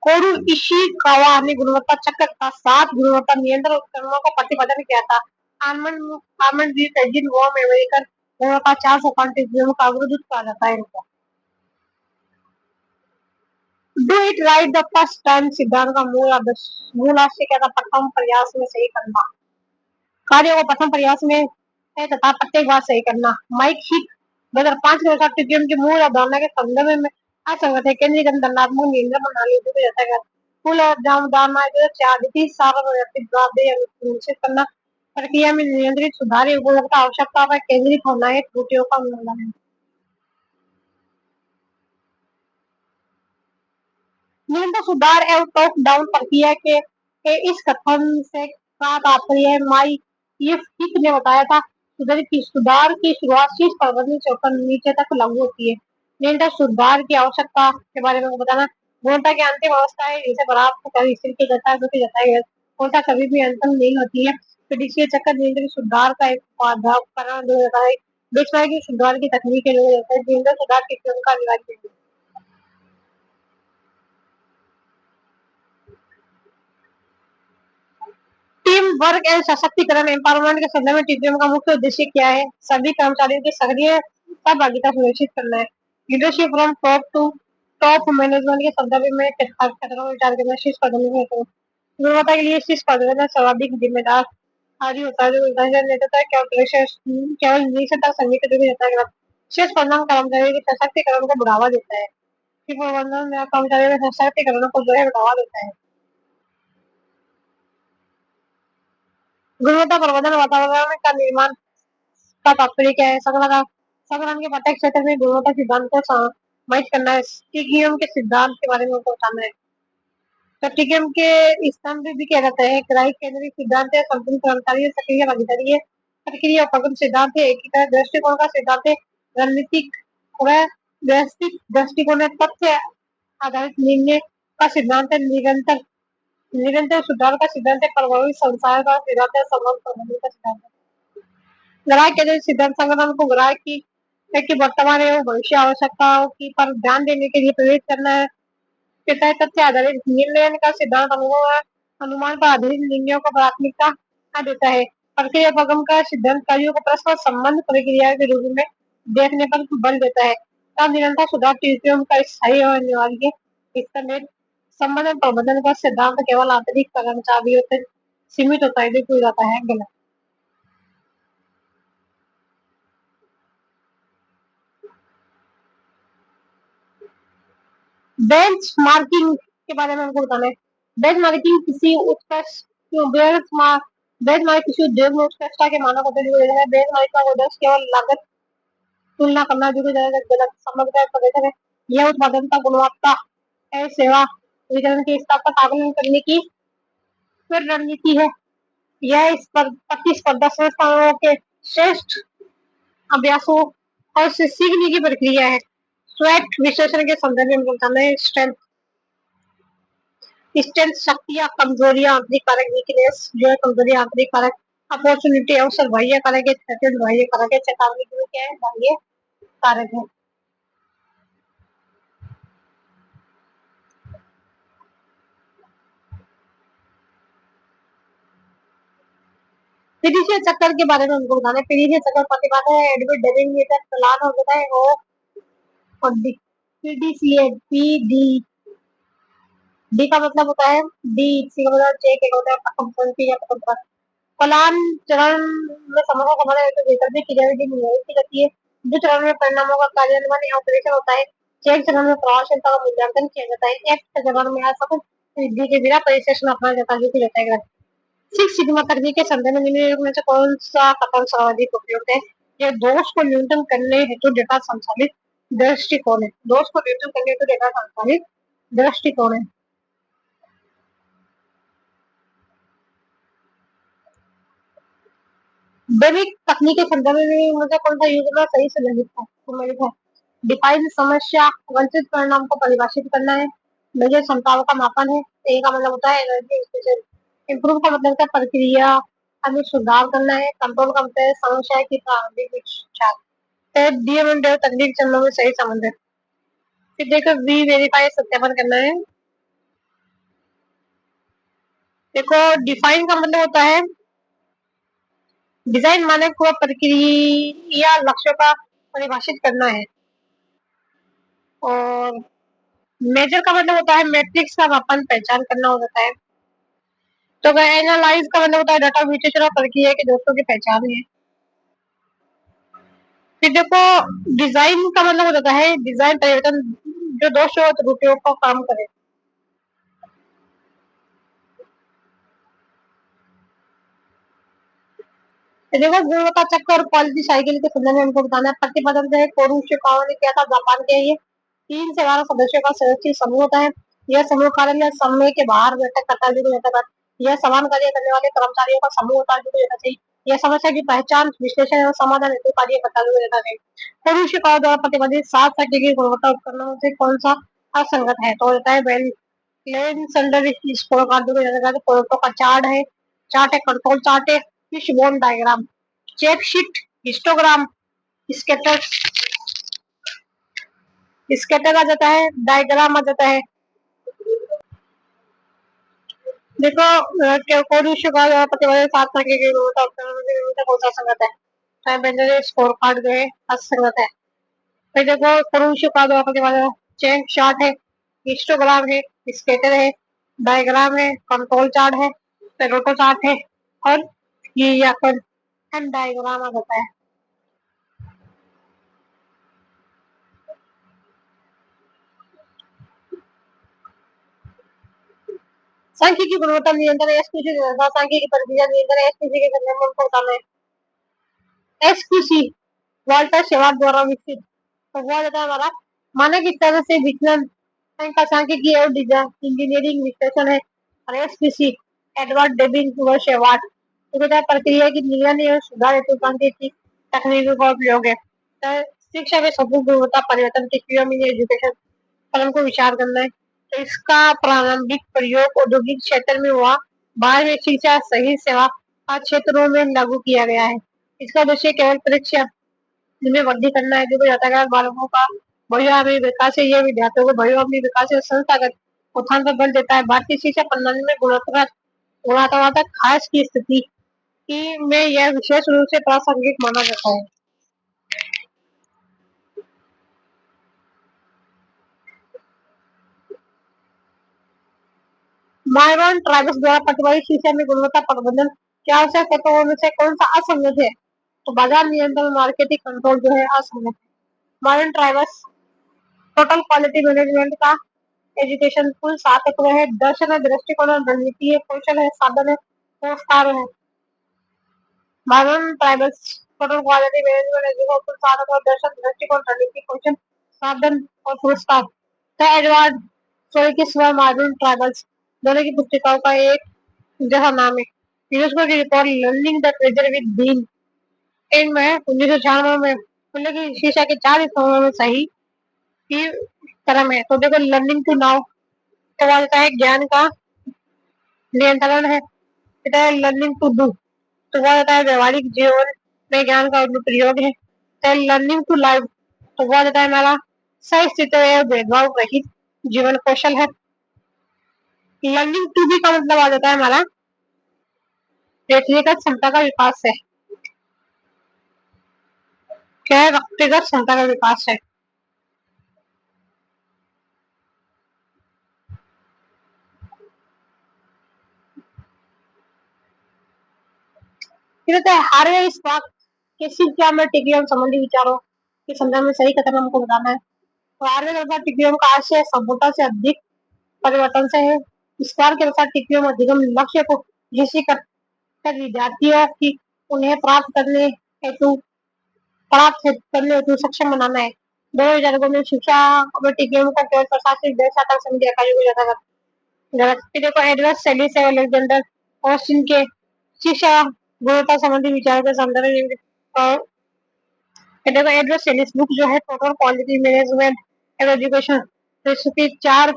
कोरू इशिकावा ने गुणवत्ता चक्र का 7 गुणवत्ता नियंत्रण उपकरणों का प्रतिपादन किया था। आर्मंड आर्मंड डी टेजिन वॉर्म अमेरिकन गुणवत्ता 435 का अवरुद्ध कहा जाता है इनको। Do it right the first time सिद्धांत का मूल आशय क्या था? प्रथम प्रयास में सही करना। कार्य को प्रथम प्रयास में है तथा प्रत्येक बार सही करना। माइक हिक 2005 के अनुसार टीटीएम की मूल अवधारणा के संदर्भ में असंगत है। केंद्रीय दंडात्मक नियंत्रण प्रणाली जो जाता है मूल अवधारणा जो चारिटी निश्चित करना, प्रक्रिया में नियंत्रित सुधार गुणवत्ता आवश्यकता पर केंद्रित होना है, त्रुटियों का मूल्यांकन। निरंतर सुधार एवं टॉप डाउन प्रक्रिया के इस कथन से का तात्पर्य माई ये हिक ने बताया था। सुधार की शुरुआत शीर्ष प्रबंधन से ऊपर नीचे तक लागू होती है। निरंतर सुधार की आवश्यकता के बारे में बताना। गुणवत्ता की अंतिम अवस्था है जिसे प्राप्त कर स्थिर की जाता है, जो कि जाता है गुणवत्ता कभी भी अंतिम नहीं होती है। पीडीसीए चक्कर निरंतर सुधार का एक उपकरण जो होता है। बेंचमार्किंग सुधार की तकनीक है जो होता है निरंतर सुधार की का अनिवार्य है। टीम वर्क एंड सशक्तिकरण एम्पावरमेंट के संदर्भ में टीम का मुख्य उद्देश्य क्या है? सभी कर्मचारियों की सक्रिय सहभागिता सुनिश्चित करना है। Leadership from top to top management के संदर्भ में खतरों विचार करना, शीर्ष पदोन्नति है। गुणवत्ता के लिए शीर्ष पदोन्नति सर्वाधिक जिम्मेदार आदि होता है जो नेतृत्व केवल निरीक्षण तक सीमित नहीं रहता है। शीर्ष प्रबंधन कर्मचारियों के सशक्तिकरण को बढ़ावा देता है। प्रबंधन कर्मचारियों के सशक्तिकरण को जो है बढ़ावा देता है। गुणवत्ता प्रबंधन वातावरण का निर्माण का तात्पर्य क्या है? संगठन के प्रत्येक क्षेत्र में गुणवत्ता सिद्धांत को समाहित करना है। टीकीएम के सिद्धांत के बारे में उनको बताना है। तो टीकीएम के स्तंभ भी क्या रहता है? ग्राहक केंद्रित सिद्धांत है, संपूर्ण कर्मचारी सक्रिय भागीदारी है, प्रक्रिया उपक्रम सिद्धांत है, एकीकृत दृष्टिकोण का सिद्धांत है, रणनीतिक व व्यवस्थित दृष्टिकोण है, तथ्य आधारित निर्णय का सिद्धांत है, निरंतर निरंतर सुधार का सिद्धांत है, प्रभावी संसार का सिद्धांत है, संबंध प्रबंधन का सिद्धांत है। ग्राहक केंद्रित सिद्धांत संगठन को ग्राहक की वर्तमान एवं भविष्य आवश्यकताओं की पर ध्यान देने के लिए प्रेरित करना है। तथ्य आधारित निर्णय का सिद्धांत अनुमान पर आधारित निर्णयों को प्राथमिकता देता है। प्रक्रिया उपगम का सिद्धांत कार्यों को परस्पर संबंध प्रक्रिया के रूप में देखने पर बल देता है। तब निरंतर सुधार टीटीएम का स्थायी और अनिवार्य है। संबंध प्रबंधन का सिद्धांत केवल आंतरिक कर्मचारियों तक सीमित होता है, जो जाता है गलत। बेंच मार्किंग के बारे में हमको बताना है। बेंच मार्किंग किसी उत्कृष्ट बेंच मार्क किसी उद्योग में उत्कृष्टता के मानक होते हैं। बेंच मार्क का उद्देश्य केवल लागत तुलना करना जो गलत समग्र प्रदर्शन है। यह उत्पादकता गुणवत्ता सेवा वितरण के स्तर पर आकलन करने की फिर रणनीति है। यह इस प्रतिस्पर्धा संस्थानों के श्रेष्ठ अभ्यासों और से सीखने की प्रक्रिया है। स्वैट विश्लेषण के संदर्भ में बताना है। स्ट्रेंथ शक्तियां, कमजोरियां, आंतरिक कारक वीकनेस जो है कमजोरी, आंतरिक कारक अपॉर्चुनिटी अवसर, बाह्य कारक है, थ्रेटेड बाह्य कारक है, चेतावनी जो क्या है बाह्य कारक है। पीडीसीए चक्कर के बारे में उनको बताना है। पीडीसीए चक्कर प्रतिपादन है एडवर्ड डेविंग ने प्लान होता है वो और पीडीसीए पीडी डी का मतलब होता है डी, सी का मतलब चेक, एक होता है प्रथम या प्रथम कलान चरण में समस्या समाधान हेतु वैकल्पिक क्रियाविधि की जाती है। जो चरण में परिणामों का कार्यान्वयन या ऑपरेशन होता है। चेक चलन में प्रभावशीलता का मूल्यांकन किया जाता है। एक चलन में असफल वृद्धि के बिना परिशेषण अपना जाता है जाता है। सिक्स सिग्मा तकनीक के संदर्भ में निम्नलिखित में से कौन सा कथन सर्वाधिक उपयुक्त है? ये दोष को न्यूनतम करने हेतु डेटा संचालित दृष्टिकोण है। दोष को न्यूनतम करने हेतु डेटा संचालित दृष्टिकोण है। दैनिक तकनीक के संदर्भ में मुझे कौन सा यूज सही से नहीं था तो मैं लिखा डिफाइन समस्या वंचित परिणाम को परिभाषित करना है। मेजर क्षमताओं का मापन है। ए का मतलब होता है एनर्जी। इम्प्रूव का मतलब है प्रक्रिया हमें सुधार करना है। कंट्रोल का मतलब है समस्या की प्रारंभिक विचार। तकनीक चरणों में सही संबंध है। फिर देखो वी वेरीफाई सत्यापन करना है। देखो डिफाइन का मतलब होता है डिजाइन मानक को प्रक्रिया लक्ष्यों का परिभाषित करना है। और मेजर का मतलब होता है मैट्रिक्स का मापन पहचान करना हो जाता है। तो एनालाइज का मतलब होता है डाटा विश्लेषण और प्रक्रिया के दोषों की पहचान है। फिर देखो डिजाइन का मतलब हो जाता है डिजाइन परिवर्तन जो दोषों और त्रुटियों को कम करे। तो देखो गुणवत्ता चक्र और क्वालिटी साइकिल के संदर्भ में हमको बताना है। प्रतिपादन से कोरुशिकावा ने किया था जापान के ये 3 से 12 सदस्यों का सदस्य समूह होता है। यह समूह कार्यालय समय के बाहर बैठक करता है जो यह समान कार्य करने वाले कर्मचारियों का समूह होता है जो रहना चाहिए। यह समस्या की पहचान विश्लेषण और समाधान हेतु कार्य करता है जो रहना चाहिए। कोरुशिकावा द्वारा प्रतिपादित 7 की गुणवत्ता उपकरणों से कौन सा असंगत है तो होता है प्लेन संडर स्कोर कार्ड का चार्ट है। चार्ट है कंट्रोल चार्ट है fishbone diagram check sheet histogram scatter scatter आ जाता है डायग्राम आ जाता है। देखो प्रतिबंधित 7 की कौन सा संगत है स्कोर कार्ड जो है असंगत है। फिर देखो पुरुष का दो प्रतिबंध चेक चार्ट है हिस्टोग्राम है स्केटर है डायग्राम है कंट्रोल चार्ट है रोटो चार्ट है और ये या फिर डायग्राम आ जाता है। सांख्यिकी गुणवत्ता नियंत्रण एसक्यूसी सांख्यिकी प्रक्रिया नियंत्रण एसक्यूसी के संदर्भ में हमको बताना है। एसक्यूसी वाल्टर शेवार्ट द्वारा विकसित तो वो जाता है हमारा मानक इस तरह से विचलन का सांख्यिकी और डिजाइन इंजीनियरिंग विश्लेषण है। और एसक्यूसी एडवर्ड डेबिंग व शेवार्ट तो कहता है प्रक्रिया की निगरानी और सुधार हेतु सांख्यिकी तकनीकों का उपयोग है। तो शिक्षा में सभी गुणवत्ता परिवर्तन के क्रिया में एजुकेशन पर हमको विचार करना है। तो इसका प्रारंभिक प्रयोग औद्योगिक क्षेत्र में हुआ। बाद में शिक्षा सही सेवा क्षेत्रों में लागू किया गया है। इसका उद्देश्य केवल परीक्षा में वृद्धि करना है जो यातायात बालकों का बहुआयामी विकास है। यह विद्यार्थियों को बहुआयामी विकास और संस्थागत उत्थान पर बल देता है। भारतीय शिक्षा प्रणाली में गुणवत्ता खास की स्थिति की में यह विशेष रूप से प्रासंगिक माना जाता है। माइरन ट्राइबस द्वारा प्रतिपादित शिक्षा में गुणवत्ता प्रबंधन के आवश्यक तत्वों में से कौन सा असंगत है तो बाजार नियंत्रण मार्केटिंग कंट्रोल जो है असंगत है। माइरन ट्राइबस टोटल क्वालिटी मैनेजमेंट का एजुकेशन कुल 7 तत्व है। दर्शन है दृष्टिकोण है रणनीति है कौशल है साधन है संस्कार है। माइरन ट्राइबस टोटल क्वालिटी मैनेजमेंट एजुकेशन कुल 7 तत्व दर्शन दृष्टिकोण रणनीति कौशल साधन और पुरस्कार। द एडवर्ड सोइकिस व माइरन ट्राइबल्स दोनों की पुस्तिकाओं का एक जहाँ नाम है। यूनेस्को की report learning the treasure within इनमें 1996 में मतलब कि शिक्षा के 4 स्तरों में सही की क्रम है। तो देखो लर्निंग टू नाउ तो आता है ज्ञान का नियंत्रण है। लर्निंग टू डू तो वो आता है व्यवहारिक जीवन में ज्ञान का अनुप्रयोग है। लर्निंग टू लाइव तो वो आता है हमारा सही स्थिति है भेदभाव रहित जीवन कौशल है। लर्निंग टू बी का मतलब आ जाता है हमारा व्यक्तिगत क्षमता का विकास है। क्या है व्यक्तिगत क्षमता का विकास है। फिर होता है हार्वे स्पार्क के शिक्षा में टिकी और संबंधी विचारों के संदर्भ में सही कथन हमको बताना है। आर्यन अर्थात टीपीएम का आशय सभ्यता से अधिक परिवर्तन से है। इस बार के अनुसार टीपीएम अधिगम लक्ष्य को जिसे कर विद्यार्थियों की उन्हें प्राप्त करने हेतु सक्षम बनाना है। 2002 में शिक्षा और टीपीएम का केवल प्रशासनिक देशात्मक समिति इकाइयों को ज्यादा फिर देखो एडवर्ड सेलिस है अलेक्जेंडर ऑस्टिन के शिक्षा गुणवत्ता संबंधी विचारों के संदर्भ में और फिर देखो एडवर्ड सेलिस बुक जो है total quality management and education तो इसकी चार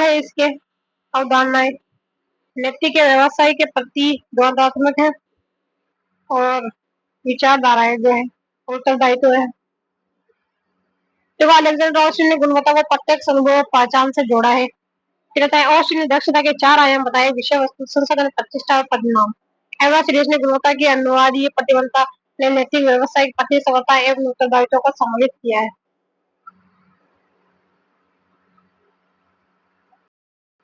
है इसके अवधारणाएं। व्यक्ति के व्यवसाय के प्रति द्वंद्वात्मक है और विचारधाराएं जो है उत्तरदायित्व है। तो अलेक्जेंडर ऑस्टिन ने गुणवत्ता को प्रत्यक्ष अनुभव और पहचान से जोड़ा है। फिर आता है ऑस्टिन ने दक्षता के चार आयाम बताए विषय वस्तु संसाधन प्रतिष्ठा और परिणाम। एवं सीरीज ने गुणवत्ता की अनुवादीय प्रतिबद्धता ने नैतिक व्यवसायिक प्रतिस्पर्धा एवं उत्तरदायित्व को सम्मिलित किया है।